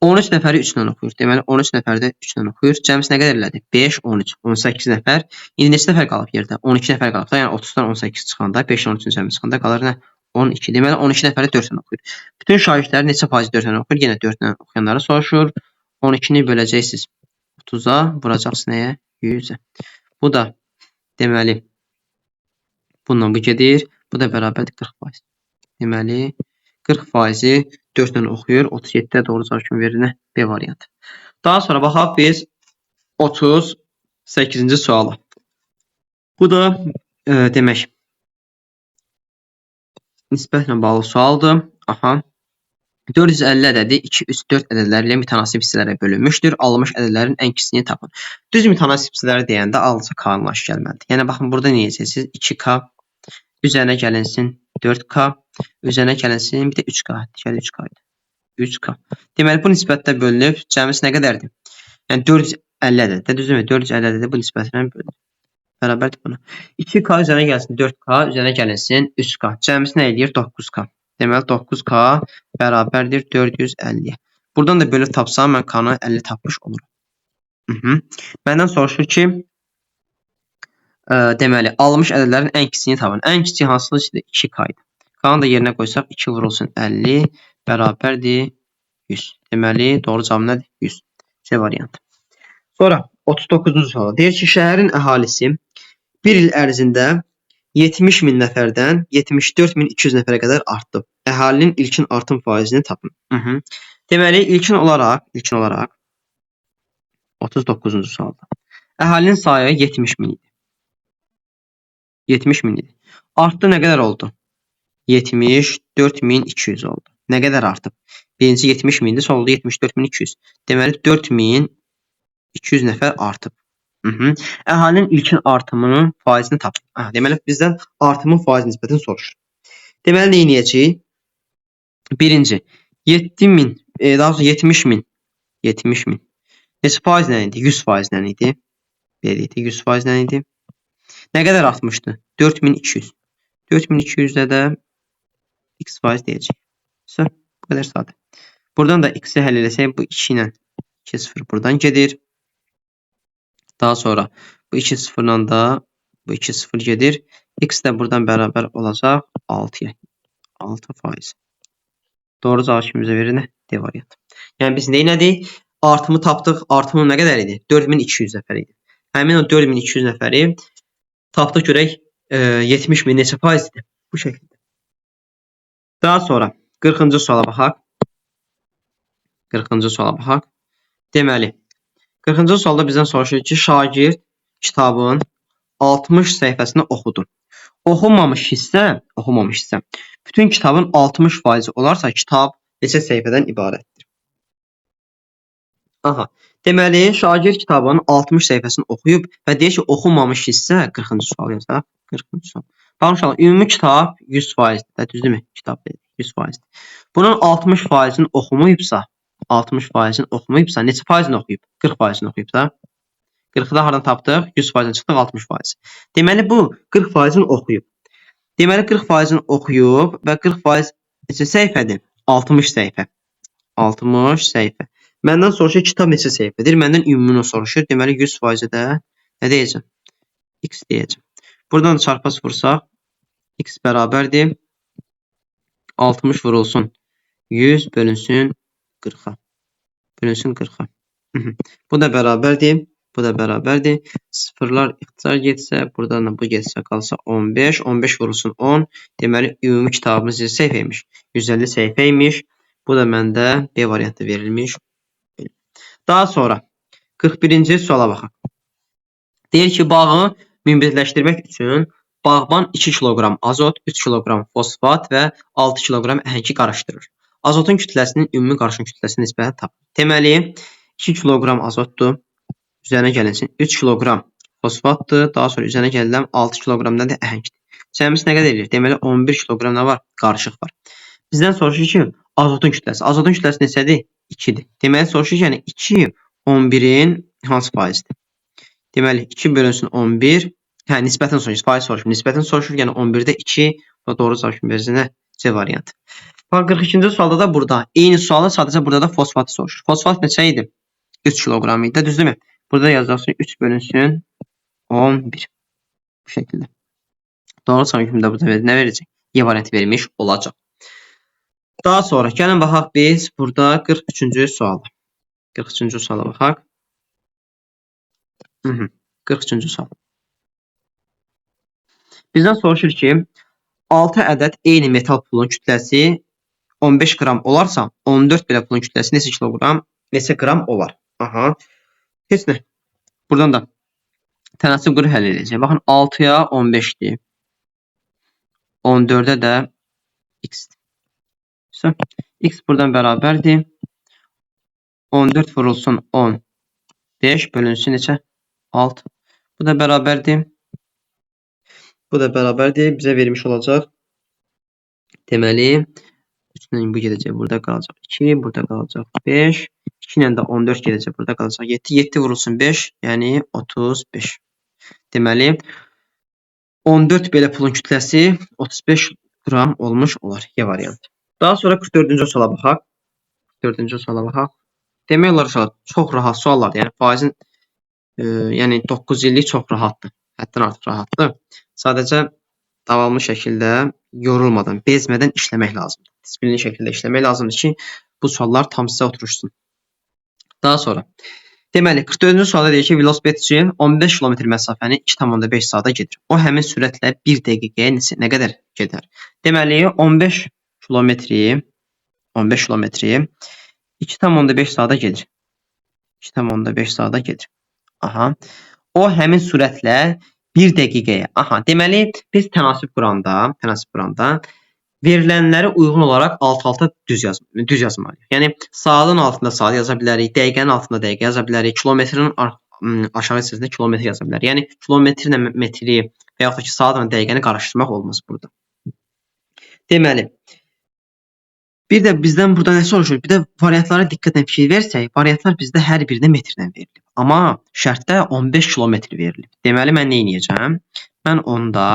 Speaker 1: 13 nəfəri 3-lə oxuyur. Deməli, 13 nəfəri də 3-lə oxuyur. Cəmsi nə qədər elədi? 5, 13, 18 nəfər. İndi neçə nəfər qalıb yerdə? 12 nəfər qalıb da. Yəni, 30-dan 18 çıxanda, 5-dən 13-ün cəmi çıxanda qalır nə? 12. Deməli, 12 nəfəri 4-lə oxuyur. Bütün şagirdləri neçə faiz 4-lə oxuyur? Yenə 4-lə oxuyanları soruşur. 12-ni böləcəksiniz 30-a, vuracaqsınız nəyə? 100-ə. Bu da, deməli, bununla bu gedir. Bu da bərabərdir 40%. Deməli, 40%-i 4-lə oxuyur. 37-də doğru cavab kimi verilir. B variantı. Daha sonra baxaq biz 38-ci suala. Bu da demək nisbətlə bağlı sualdır. Aha. 450 ədədi 2, 3, 4 ədədləri ilə mütənasib hissələrə bölünmüşdür. Alınmış ədədlərin ən kiçiyini tapın. Düz mütənasib hissələri deyəndə alınca K-nın aşı gəlməlidir. Yəni, baxın, burada nə edəcəksiniz? 2K üzərinə gəlinsin 4K, üzərinə gəlinsin bir də 3K. Digəri 3K idi. 3K. Deməli, bu nisbətdə bölünüb, cəmisi nə qədərdir? Yəni, 450 ədəd. Düzdürmü? 450 ədəd bu nisbətlə bölünür. Bərabərdir buna. 2K üzərinə gəlsin 4K, üzərinə gəlinsin 3K. Cəmisi nə edir? 9K. Deməli, 9K bərabərdir 450. Buradan da bölüb tapsam, mən K-nı 50 tapmış olurum. Məndən soruşur ki, deməli, alınmış ədədlərin ən kiçiyini tapın. Ən kiçik hansıdır? 2K idi. K-nı da yerinə qoysaq, 2 vurulsun 50 bərabərdir 100. Deməli, doğru cavab nədir? 100. C variantı. Sonra 39-cu sual. Deyir ki, şəhərin əhalisi bir il ərzində 70.000 nəfərdən 74.200 nəfərə qədər artdı. Əhalinin ilkin artım faizini tapın. Deməli, ilkin olaraq 39-cu sualda. Əhalinin sayı 70.000 idi. 70 min idi. Artdı nə qədər oldu? 74.200 oldu. Nə qədər artıb? Birinci 70 mindi, sonra oldu 74.200. Deməli 4.200 nəfər artıb. Əhalinin ilkin artımının faizini tapın. Deməli bizdən artımın faiz nisbətini soruşur. Deməli nə edəcəyik? Birinci 7.000, daha sonra 70.000. 70.000. Neçə faizlə idi? 100% idi. Belə idi. 100% idi. Nə qədər artmışdı? 4.200. 4.200-də də x faiz deyəcək. Bu qədər sadə. Buradan da x-i həll eləsək, bu 2 ilə 2 0 buradan gedir. Daha sonra bu 2 0-dan da bu 2 0 gedir. X də buradan bərabər olacaq 6-ya. 6%. Doğru cavab kimi bizə verir nə? D variantı. Yəni biz neylədik? Artımı tapdıq. Artımı nə qədər idi? 4200 nəfər idi. Həmin o 4200 nəfəri tapdıq görək 70 min neçə faizdir? Bu şəkildə. Daha sonra 40-cı suala baxaq. 40-cı suala baxaq. Deməli 40-cı sualda bizdən soruşur ki, şagird kitabın 60 səhifəsini oxudu. Oxunmamış hissə, bütün kitabın 60% olarsa kitab neçə səhifədən ibarətdir? Deməli, şagird kitabın 60 səhifəsini oxuyub və deyir ki, oxunmamış hissə 40-cı sual yazaq. 40-cı sual. Baxın uşaqlar, ümumi kitab 100%-dir. Düzdürmü? Kitab 100%-dir. Bunun 60%-ni oxumayıbsa, neçə faizini oxuyub? 40%-ni oxuyubsa, 40-ı da haradan tapdıq? 100%-ni çıxdıq, 60%. Deməli, bu 40%-ni oxuyub. Deməli, 40%-ni oxuyub və 40% neçə səhifədir? 60 səhifə. 60 səhifə. Məndən soruşur, kitab neçə səhifədir? Məndən ümumunu soruşur. Deməli, 100%-i də nə deyəcəm? X deyəcəm. Buradan çarpaz vursaq, X bərabərdir. 60 vurulsun 100 bölünsün 40-a. Bölünsün 40-a. Bu da bərabərdir. Bu da bərabərdir. Sıfırlar ixtisar getsə, buradan da bu getsə qalsa 15. 15 vurulsun 10. Deməli, ümumi kitabımız səhifə imiş. 150 səhifə imiş. Bu da məndə B variantı verilmiş. Daha sonra 41-ci suala baxaq. Deyir ki, bağı münbitləşdirmək üçün bağban 2 kiloqram azot, 3 kiloqram fosfat və 6 kiloqram əhəngi qarışdırır. Azotun kütləsinin ümumi qarışım kütləsinin nisbətini tapın. Deməli, 2 kiloqram azotdur. Üzərinə gəlinsin 3 kiloqram fosfatdır. Daha sonra üzərinə gəlilən 6 kiloqramdan da əhəngdir. Cəmisi nə qədər edir? Deməli, 11 kiloqram nə var? Qarışıq var. Bizdən soruşur ki, azotun kütləsi. Azotun kütləsi neçədir? 2-dir. Deməli, soruşur ki, yəni 2 11-in hansı faizdir? Deməli, 2 bölünsün 11. Nisbətini soruşur. Faiz soruşur. Nisbətini soruşur. Yəni 11-də 2. Doğru cavab kimi verir. C variantı. 42-ci sualda da burada. Eyni sualda sadəcə burada da fosfatı soruşur. Fosfat neçə idi? 3 kiloqram idi. Düzdürmü? Burada yazacaqsın 3 bölünsün 11. Bu şəkildə. Doğru cavab kimi də burada nə verəcək? Y variantı verilmiş olacaq. Daha sonra gəlin baxaq biz burada 43-cü suala. 43-cü suala baxaq. 43-cü sual. Bizdən soruşur ki, 6 ədəd eyni metal pulun kütləsi 15 qram olarsa, 14 belə pulun kütləsi neçə kiloqram, neçə qram olar? Heç nə. Buradan da tənasib quru həll edəcək. Baxın, 6-ya 15-dir. 14-də də x-dir. X buradan bərabərdir. 14 vurulsun 10. 5 bölünsün neçə? 6. Bu da bərabərdir. Bu da bərabərdir. Bizə vermiş olacaq. Deməli, 3-lə bu gedəcək. Burada qalacaq 2. Burada qalacaq 5. 2 ilə də 14 gedəcək. Burada qalacaq 7. 7 vurulsun 5. Yəni 35. Deməli, 14 belə pulun kütləsi 35 qram olmuş olar. Y variantı. Daha sonra 44-cü suala baxaq. 44-cü suala baxaq. Demək olar çox rahat suallardır. Yəni faizin yəni 9 illik çox rahatdır. Həddən artıq rahatdır. Sadəcə davamlı şəkildə yorulmadan, bezmədən işləmək lazımdır. Disiplinli şəkildə işləmək lazımdır ki, bu suallar tam sizə oturuşsun. Daha sonra deməli 44-cü sualda deyir ki, velosipedçi 15 km məsafəni 2,5 saata gedir. O həmin sürətlə 1 dəqiqəyə nə qədər gedər? Deməli 15 kilometri 2,5 saata gedir. 2,5 saata gedir. O həmin sürətlə 1 dəqiqəyə. Aha, deməli biz tənasib quranda verilənlərə uyğun olaraq alt-alta düz yazmalıyıq. Yəni saatın altında saat yaza bilərik, dəqiqənin altında dəqiqə yaza bilərik, kilometrin aşağı hissəsində kilometr yaza bilərik. Yəni kilometrlə metri və yaxud da ki saatla dəqiqəni qarışdırmaq olmaz burada. Deməli, bir də bizdən burada nə soruşur? Bir də variantlara diqqətlə fikir versək, variantlar bizdə hər birinə metrlə verilib. Amma şərtdə 15 kilometr verilib. Deməli mən nə edəcəm? Mən onda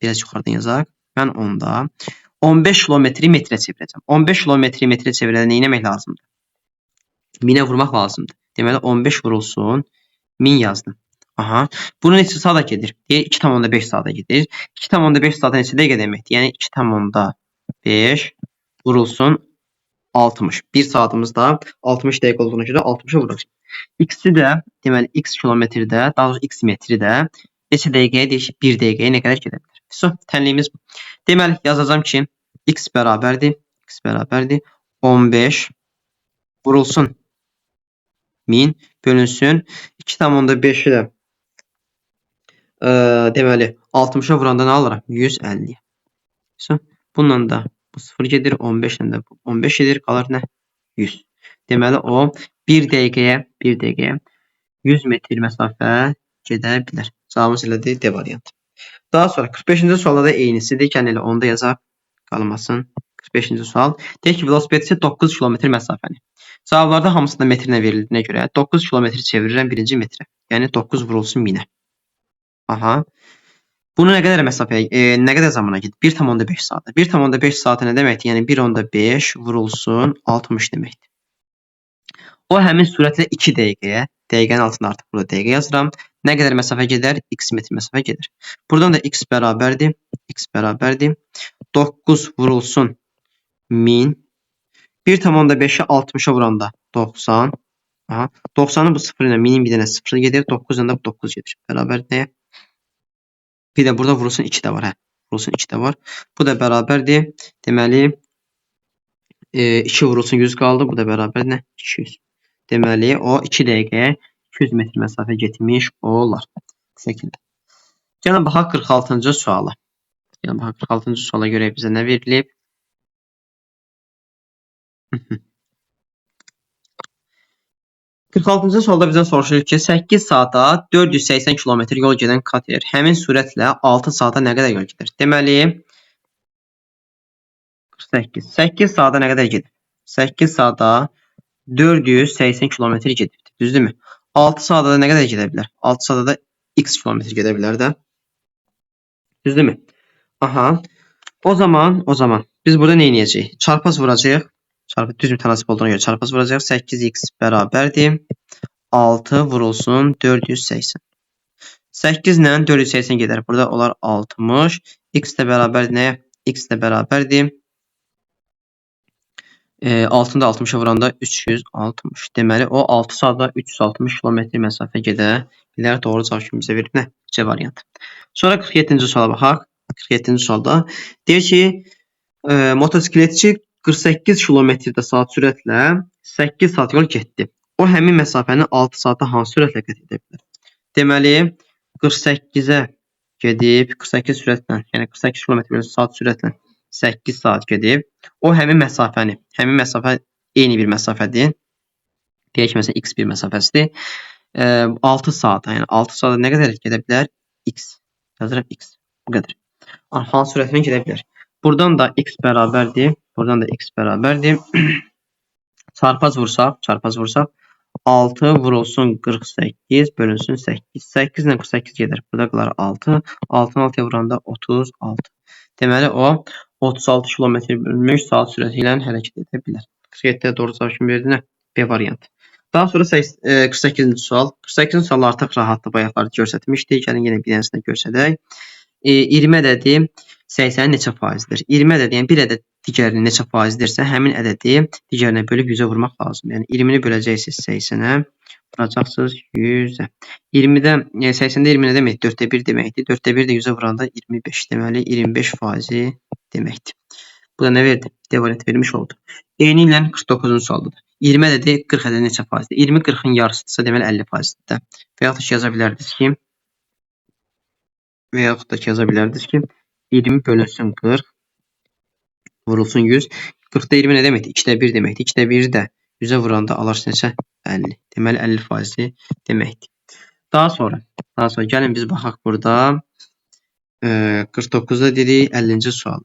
Speaker 1: biraz yuxarıdan yazaq. Mən onda 15 kilometri metrə çevirəcəm. 15 kilometri metrə çevirəndə nə etmək lazımdır? 1000-ə vurmaq lazımdır. Deməli 15 vurulsun 1000 yazdım. Aha. Bunun neçə saata gedir? 2,5 saata gedir. 2,5 saata neçə dəqiqə deməkdir? Yəni 2,5 vurulsun 60. 1 saatımız da 60 dəqiqə olduğuna görə 60-a vuracağıq. X-i də, deməli x kilometrdə, daha doğrusu x metri də neçə dəqiqəyə deyişib? 1 dəqiqəyə nə qədər gedə bilər? Tənliyimiz bu. Deməli yazacağım ki x bərabərdir 15 vurulsun 1000 bölünsün 2,5-i də deməli 60-a vuranda nə alıram? 150. Bununla da bu 0 gedir, 15 ilə də 15 gedir, qalır nə? 100. Deməli o 1 dəqiqəyə 100 metr məsafə gedə bilər. Cavabımız elədir D variantı. Daha sonra 45-ci sualda da eynisidir. Yəni elə onu da yazaq. Qalmasın. 45-ci sual. Deyək ki, velosipedçi 9 kilometr məsafəni. Cavablarda hamısında metrlə verildiyinə görə 9 kilometr çevirirəm 1-ci metrə. Yəni 9 vurulsun 1000-ə. Aha. Bunu nə qədər məsafəyə, nə qədər zamana gedir? 1,5 saata. 1,5 saata nə deməkdir? Yəni 1,5 vurulsun 60 deməkdir. O həmin sürətlə 2 dəqiqəyə, dəqiqənin altında artıq burada dəqiqə yazıram. Nə qədər məsafə gedər? X metr məsafə gedir. Buradan da x bərabərdir. 9 vurulsun 1000. 1,5-i 60-a vuranda 90. Aha. 90-ı bu 0 ilə 1000-in bir dənə 0 gedir. 9 ilə də 9 gedir. Bərabər nəyə? Bir də burada vurulsun 2 də var. Vurulsun 2 də var. Bu da bərabərdir. Deməli 2 vurulsun 100 qaldı. Bu da bərabər nə? 200. Deməli o 2 dəqiqəyə 200 metr məsafə getmiş olar. Bu şəkildə. Gəlin baxaq 46-cı suala. Gəlin baxaq 46-cı suala görə bizə nə verilib? Altıncı sualda bizdən soruşulur ki, 8 saata 480 kilometr yol gedən kater həmin sürətlə 6 saata nə qədər yol gedir? Deməli 8 saata nə qədər gedir? 8 saata 480 kilometr gedir. Düzdürmü? 6 saata da nə qədər gedə bilər? 6 saata da x kilometr gedə bilər də. Düzdürmü? Aha. O zaman biz burada nə edəcəyik? Çarpaz vuracağıq. Düz mütənasib olduğuna görə çarpaz vuracaq. 8x bərabərdir. 6 vurulsun 480. 8 ilə 480 gedər. Burada olar 60. X də bərabərdir nəyə? X də bərabərdir. 6-nı da 60-a vuranda 360. Deməli o 6 saatda 360 kilometr məsafə gedə bilər. Doğru cavab kimi bizə verib nə? C variantı. Sonra 47-ci suala baxaq. 47-ci sualda deyir ki, motosikletçi 48 km/saat sürətlə 8 saat yol getdi. O həmin məsafəni 6 saatda hansı sürətlə qət edə bilər? Deməli 48-ə gedib 48 sürətlə, yəni 48 km/saat sürətlə 8 saat gedib. O həmin məsafə eyni bir məsafədir. Deyək ki, məsələn x bir məsafəsidir. 6 saata, yəni 6 saata nə qədər gedə bilər? X. Yazıram x. Bu qədər. Hansı sürətlə gedə bilər? Buradan da x bərabərdir. Buradan da x bərabərdir. Çarpaz vursaq 6 vurulsun 48 bölünsün 8. 8 ilə 48 gedir. Burada qalar 6. 6-nı 6-ya vuranda 36. Deməli o 36 km bölünmüş saat sürəti ilə hərəkət edə bilər. 47-də doğru cavab kimi verdi nə? B variantı. Daha sonra 48-ci sual. 48-ci sual artıq rahatlı bayaqlarda göstərmişdik. Gəlin yenə bir dənəsində göstərək. 20 ədədi 80 neçə faizdir? 20 ədədi, yəni bir ədəd digərini neçə faizdirsə, həmin ədədi digərinə bölüb 100-ə vurmaq lazımdır. Yəni 20-ni böləcəksiniz 80-ə, vuracaqsınız 100-ə. 80-də 20 nə deməkdir? 4-də 1 deməkdir. 4-də 1 də 100-ə vuranda 25. Deməli 25 faizi deməkdir. Bu da nə verdi? D variantı vermiş oldu. Eyni ilə 49-cu sualdadır. 20 ədədi 40 ədədi neçə faizdir? 20 40-ın yarısıdırsa, deməli 50 faizdir də. Və yaxud da yaza bilərdiniz ki, və yaxud da ki, yaza bilərdiniz ki, 20 bölünsün 40 vurulsun 100. 40-da 20 nə deməkdir? 2-də 1 deməkdir. 2-də 1-i də 100-ə vuranda alarsan neçə? 50. Deməli 50% deməkdir. Daha sonra gəlin biz baxaq burada. 49-da dedik 50-ci sual.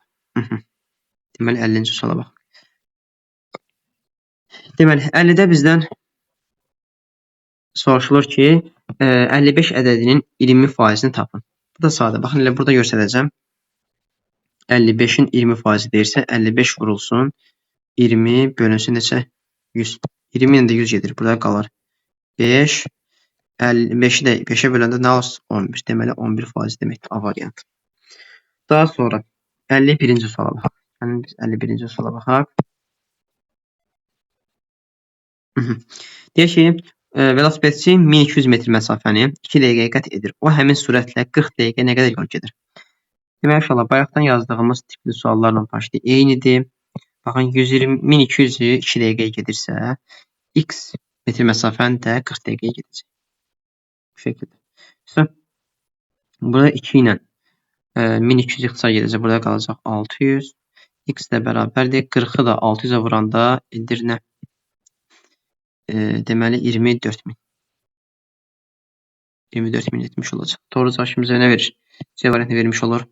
Speaker 1: Deməli 50-ci suala bax. Deməli 50-də bizdən soruşulur ki, 55 ədədinin 20%-ni tapın. Bu da sadə. Baxın elə burada göstərəcəm. 55-in 20% deyirsə 55 vurulsun 20 bölünsün neçə? 100. 20 ilə də 100 gedir. Burada qalır 5. 55-i də 5-ə böləndə nə alır? 11. Deməli 11% deməkdir A variantı. Daha sonra 51-ci suala baxaq. Yəni biz 51-ci suala baxaq. Deyək ki, velosipedçi 1200 metr məsafəni 2 dəqiqəyə qət edir. O həmin sürətlə 40 dəqiqə nə qədər yol gedir? Deməli, inşallah bayaqdan yazdığımız tipli suallarla başlayır. Eynidir. Baxın, 1200-ü 2 dəqiqəyə gedirsə, x metr məsafəni də 40 dəqiqəyə gedəcək. Bu şəkildə. Burada 2 ilə 1200 ixtisar gedəcək. Burada qalacaq 600. X də bərabərdir. 40-ı da 600-ə vuranda edir nə? Deməli 24.000. 24.070 olacaq. Doğru cavab bizə nə verir? C variantını vermiş olur.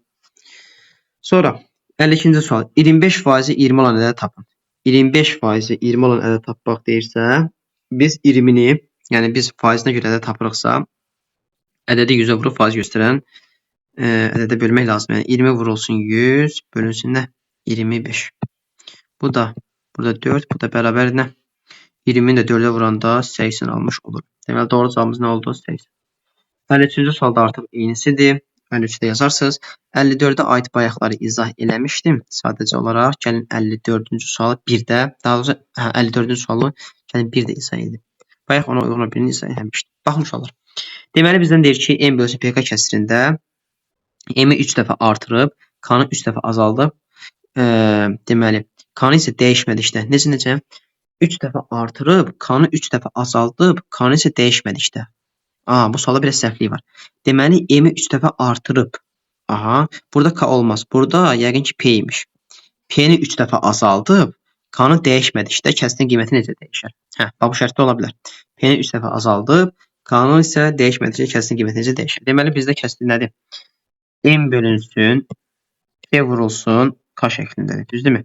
Speaker 1: Sonra 52-ci sual. 25% 20 olan ədədi tapın. 25% 20 olan ədədi tapmaq deyirsə, biz 20-ni, yəni biz faizinə görə ədəd tapırıqsa, ədədi 100-ə vurub faiz göstərən ədədə bölmək lazım. Yəni 20 vurulsun 100 bölünsün nə? 25. Bu da burada 4, bu da bərabər nə? 20-ni də 4-ə vuranda 80 almış olur. Deməli doğru cavabımız nə oldu? 80. 53-cü sualda artıq eynisidir. 53-də yazarsınız. 54-də aid bayaqları izah eləmişdim. Sadəcə olaraq gəlin 54-cü sualı bir də, daha doğrusu 54-cü sualı gəlin bir də izah edin. Bayaq ona uyğun birini izah eləmişdim. Baxın uşaqlar. Deməli bizdən deyir ki, M bölünsün PK kəsirində M-i 3 dəfə artırıb, K-nı 3 dəfə azaldıb. Deməli, K-nı isə dəyişmədikdə. Necə? 3 dəfə artırıb, K-nı 3 dəfə azaldıb, K-nı isə dəyişmədikdə. Bu sualda biraz səhvlik var. Deməli, M-i 3 dəfə artırıb. Burada K olmaz. Burada yəqin ki, P imiş. P-ni 3 dəfə azaldıb, K-nı dəyişmədikdə kəsirin qiyməti necə dəyişər? Bu şərtdə ola bilər. P-ni 3 dəfə azaldıb, K-nı isə dəyişmədikdə kəsirin qiyməti necə dəyişər? Deməli, bizdə kəsir nədir? M bölünsün, P vurulsun, K şəklindədir. Düzdürmü?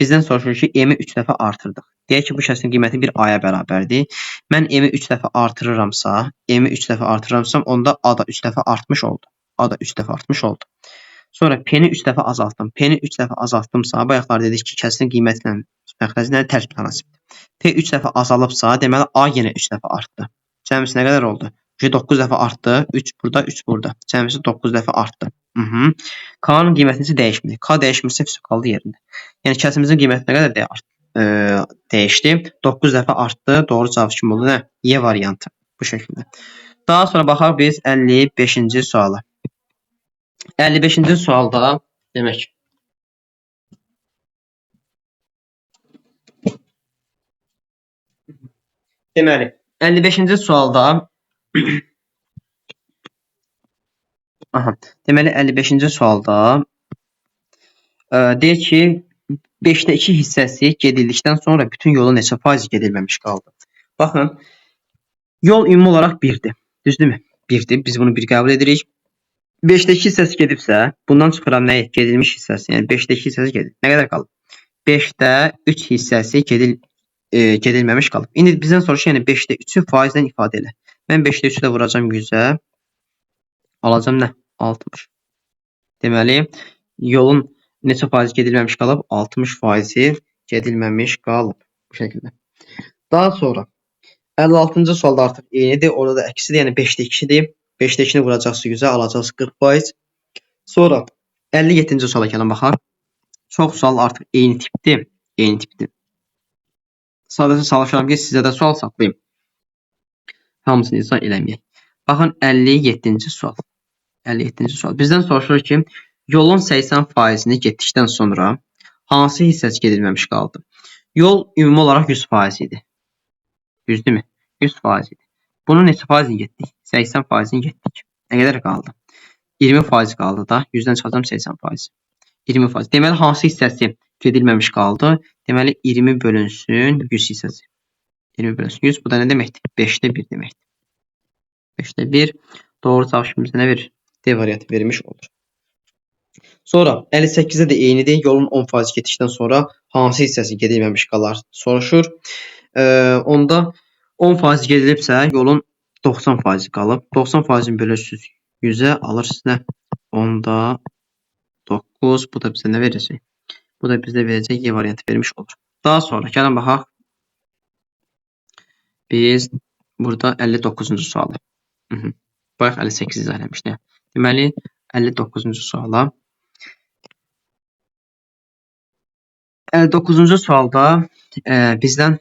Speaker 1: Bizdən soruşur ki, M-i 3 dəfə artırdıq. Deyək ki, bu kəsirin qiyməti bir A-ya bərabərdir. Mən M-i 3 dəfə artırıramsa, onda A da 3 dəfə artmış oldu. Sonra P-ni 3 dəfə azaltdım. P-ni 3 dəfə azaltdımsa, bayaqlar dedik ki, kəsirin qiyməti ilə məxrəci nə tərs mütənasibdir. P 3 dəfə azalıbsa, deməli A yenə 3 dəfə artdı. Cəmisi nə qədər oldu? 9 dəfə artdı. 3 burada, 3 burada. Cəmisi 9 dəfə artdı. K-nın qiymətini dəyişmir. K dəyişmirsə qaldı yerində. Yəni kəsimizin qiyməti nə qədər dəyişdi? 9 dəfə artdı. Doğru cavab kim oldu? Nə? Y variantı. Bu şəkildə. Daha sonra baxaq biz 55-ci suala. 55-ci sualda demək. Deməli, 55-ci sualda deməli 55-ci sualda deyək ki, 5-də 2 hissəsi gedildikdən sonra bütün yolun neçə faizi gedilməmiş qaldı. Baxın, yol ümumi olaraq 1-dir. Düzdürmü? 1-dir. Biz bunu 1 qəbul edirik. 5-də 2 hissəsi gedibsə, bundan çıxıram nə? Gedilmiş hissəsi. Yəni 5-də 2 hissəsi gedib. Nə qədər qalıb? 5-də 3 hissəsi gedilməmiş qalıb. İndi bizdən soruşur, yəni 5-də 3-ü faizlə ifadə elə. Mən 5-də 3-ü də vuracam 100-ə. Alacam nə? 60. Deməli, yolun neçə faiz gedilməmiş qalıb? 60 faizi gedilməmiş qalıb. Bu şəkildə. Daha sonra 56-cı sualda artıq eynidir. Orada da əksidir. Yəni 5-də 2-dir. 5-də 2-ni vuracaqsınız 100-ə, alacaqsınız 40 faiz. Sonra 57-ci suala gəlin baxaq. Çox sual artıq eyni tipdir. Sadəcə çalışıram ki, sizə də sual saxlayayım. Hamısını izah eləməyək. Baxın 57-ci sual. 57-ci sual. Bizdən soruşur ki, yolun 80%-ni getdikdən sonra hansı hissəsi gedilməmiş qaldı? Yol ümumi olaraq 100% idi. Düzdürmü? 100% idi. Bunun neçə faizini getdik? 80%-ni getdik. Nə qədər qaldı? 20% qaldı da. 100-dən çıxacam 80%. 20%. Deməli hansı hissəsi gedilməmiş qaldı? Deməli 20 bölünsün 100 hissəsi. 20 bölünsün 100. Bu da nə deməkdir? 5'də 1 deməkdir. 5'də 1. Doğru cavab şimdi bizə nə verir? D variantı vermiş olur. Sonra 58'də də eynidir. Yolun 10% getişdən sonra hansı hissəsi gedilməmiş qalar soruşur. Onda 10% gedilibsə yolun 90% qalıb. 90%-in bölürsüz 100'ə alırsınız nə? 10'da 9. Bu da bizə nə verəcək? Bu da bizə verəcək Y variantı vermiş olur. Daha sonra gəlin baxaq. Biz burada 59-cu sualı. Bayaq 58 izah eləmişdik. Deməli 59-cu suala. 59-cu sualda bizdən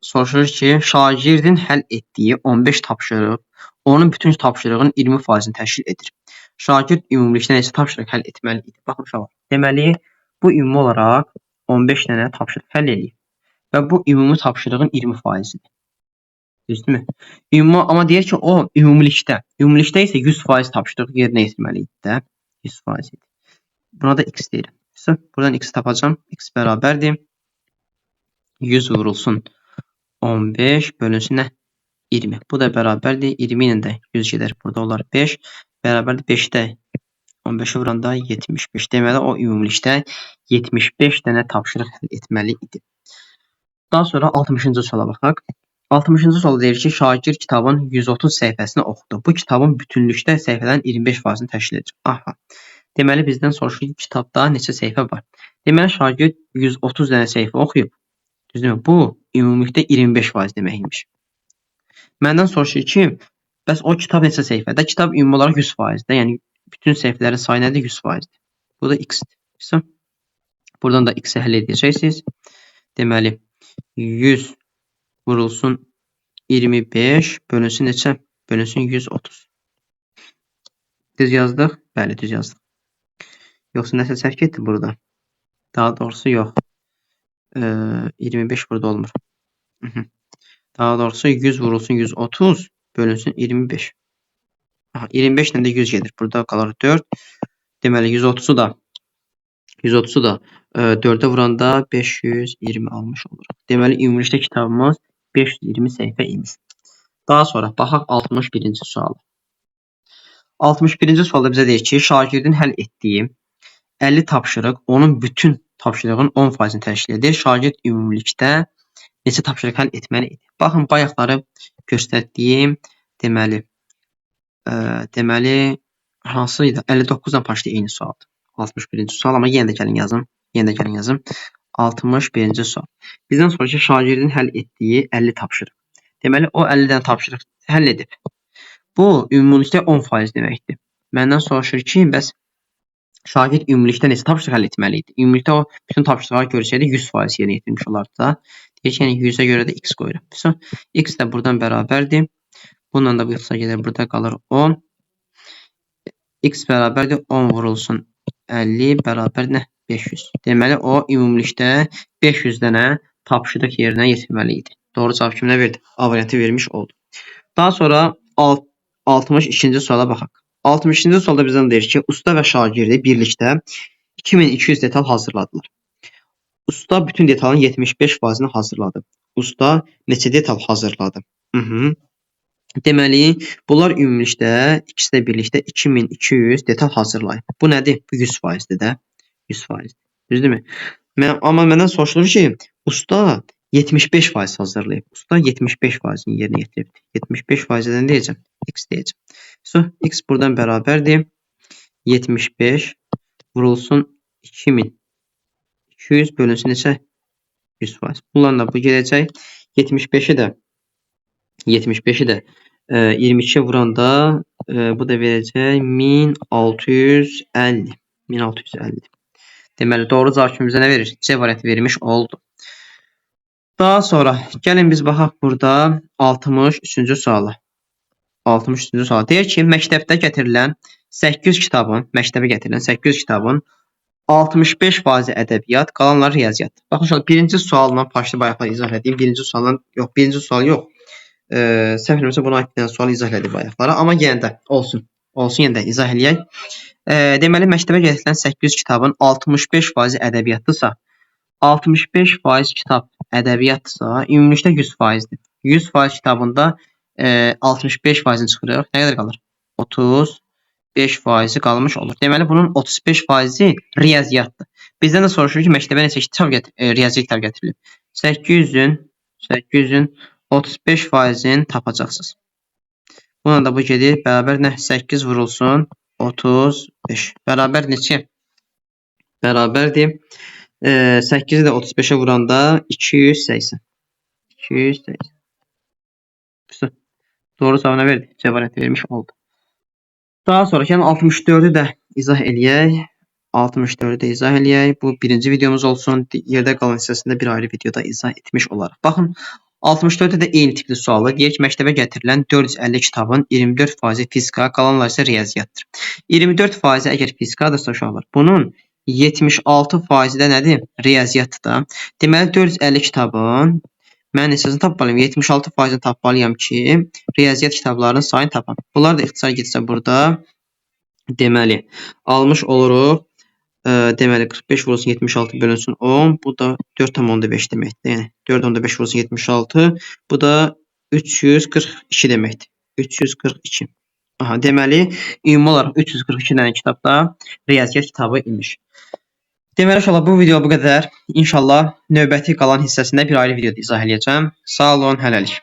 Speaker 1: soruşur ki, şagirdin həll etdiyi 15 tapşırıq onun bütün tapşırığın 20%-ni təşkil edir. Şagird ümumilikdə neçə tapşırıq həll etməlidir? Baxın uşaqlar. Deməli, bu ümumi olaraq 15 dənə tapşırıq həll edir. Və bu ümumi tapşırığın 20%-dir. Düzdürmü? Amma deyir ki, o ümumilikdə isə 100% tapşırıq yerinə yetirməlidir də. 100% idi. Buna da x deyirəm. Buradan x tapacağım. X bərabərdir. 100 vurulsun 15 bölünsün nə? 20. Bu da bərabərdir. 20 ilə də 100 gedər. Burada olar 5. Bərabərdir 5'də 15'i vuranda 75. Deməli o ümumilikdə 75 dənə tapşırıq həll etməli idi. Daha sonra 60-cı suala baxaq. 60-cı sualda deyir ki, şagird kitabın 130 səhifəsini oxudu. Bu kitabın bütünlükdə səhifələrin 25%-ni təşkil edir. Aha. Deməli bizdən soruşur ki, kitabda neçə səhifə var? Deməli şagird 130 dənə səhifə oxuyub. Düzdürmü? Bu ümumilikdə 25% deməkmiş. Məndən soruşur ki, bəs o kitab neçə səhifədə? Kitab ümumi olaraq 100%-də. Yəni bütün səhifələrin sayı nədir? 100%-dir. Bu da x-dir. Buradan da x-i həll edəcəksiniz. Deməli 100 vurulsun 25 bölünsün neçə? Bölünsün 130. Düz yazdıq? Bəli, düz yazdıq. Yoxsa nəsə səhv getdi burada? Daha doğrusu yox. 25 burada olmur. Daha doğrusu 100 vurulsun 130 bölünsün 25. 25 ilə də 100 gedir. Burada qalır 4. Deməli 130'u da 4'ə vuranda 520 almış olur. Deməli ümumilikdə kitabımız 520 səhifə imiş. Daha sonra baxaq 61-ci suala. 61-ci sualda bizə deyir ki, şagirdin həll etdiyi 50 tapşırıq onun bütün tapşırığın 10%-ni təşkil edir. Şagird ümumilikdə neçə tapşırıq həll etməlidir? Baxın, bayaqları göstərdiyim deməli hansı idi? 59-dan başlayır eyni sualdır. 61-ci sual, amma yenə də gəlin yazım. 61-ci sual. Bizdən soruşur ki, şagirdin həll etdiyi 50 tapşırıq. Deməli, o 50 dənə tapşırıq həll edib. Bu, ümumilikdə 10% deməkdir. Məndən soruşur ki, bəs şagird ümumilikdə neçə tapşırıq həll etməlidir? Ümumilikdə o bütün tapşırıqları görsəydi 100% yerinə yetirmiş olardı da. Deyək ki, 100'ə görə də x qoyuram. X də buradan bərabərdir. Bununla da bu x-a gedir. Burada qalır 10. X bərabərdir 10 vurulsun 50 bərabər nə? 500. Deməli o ümumilikdə 500 dənə tapşırıq yerinə yetirməli idi. Doğru cavab kimə verdi? A variantı vermiş oldu. Daha sonra 62-ci suala baxaq. 62-ci sualda bizdən deyir ki, usta və şagirdi birlikdə 2200 detal hazırladılar. Usta bütün detalın 75%-ni hazırladı. Usta neçə detal hazırladı? Deməli, bunlar ümumilikdə ikisi də birlikdə 2200 detal hazırlayıb. Bu nədir? Bu 100%-dir də. 100%. Düzdürmü? Amma məndən soruşulur ki, usta 75% hazırlayıb. Usta 75%-ni yerinə yetirib. 75%-dən deyəcəm. X deyəcəm. X buradan bərabərdir. 75 vurulsun 2200 bölünsün neçə? 100%. Bunlarla bu gedəcək. 75'i də 22'ye vuranda bu da verəcək 1650. 1650. Deməli doğru cavab kimizə nə verir? C variantı vermiş oldu. Daha sonra gəlin biz baxaq burada 63-cü suala. 63-cü suala deyir ki, məktəbdə gətirilən 800 kitabın 65% ədəbiyyat, qalanları riyaziyyat. Baxın, birinci sualla başlı bayaqlar izah edeyim. Birinci sual yox. Səhv eləmirəmsə buna aid sual izah elədik bayaqlara, amma yenə də olsun. Olsun, yenə də izah eləyək. Deməli, məktəbə gətirilən 800 kitabın 65% ədəbiyyatdırsa, 65% kitab ədəbiyyatdırsa, ümumilikdə 100%-dir. 100% kitabında 65%-ni çıxırıq. Nə qədər qalır? 35%-i qalmış olur. Deməli, bunun 35%-i riyaziyyatdır. Bizdən də soruşur ki, məktəbə neçə kitab riyazi kitab gətirilib? 800-ün 35%-ni tapacaqsınız. Buna da bu gedir. Bərabər nə? 8 vurulsun 35. Bərabər neçə? Bərabərdir. 8-i də 35-ə vuranda 280. 280. Doğru cavabını verdi. Cəbariyyət vermiş oldu. Daha sonra yəni 64-ü də izah eləyək. 64-ü də izah eləyək. Bu birinci videomuz olsun. Yerdə qalan hissəsində bir ayrı videoda izah etmiş olaraq. Baxın, 64-də də eyni tipli sualı. Deyək ki, məktəbə gətirilən 450 kitabın 24%-i fizika, qalanlar isə riyaziyyatdır. 24%-i əgər fizikadırsa uşaqlar, bunun 76%-i də nədir? Riyaziyyatdır da. Deməli, 450 kitabın mən hissəsini tapmalıyım. 76%-ni tapmalıyam ki, riyaziyyat kitablarının sayını tapam. Bunlar da ixtisar getsə burada. Deməli, almış oluruq. Deməli, 45 vurulsun 76 bölünsün 10. Bu da 4,5 deməkdir. Yəni, 4,5 vurulsun 76. Bu da 342 deməkdir. 342. Aha, deməli, ümumi olaraq 342 dənə kitabda riyaziyyat kitabı imiş. Deməli, inşallah bu video bu qədər. İnşallah növbəti qalan hissəsində bir ayrı videoda izah eləyəcəm. Sağ olun, hələlik.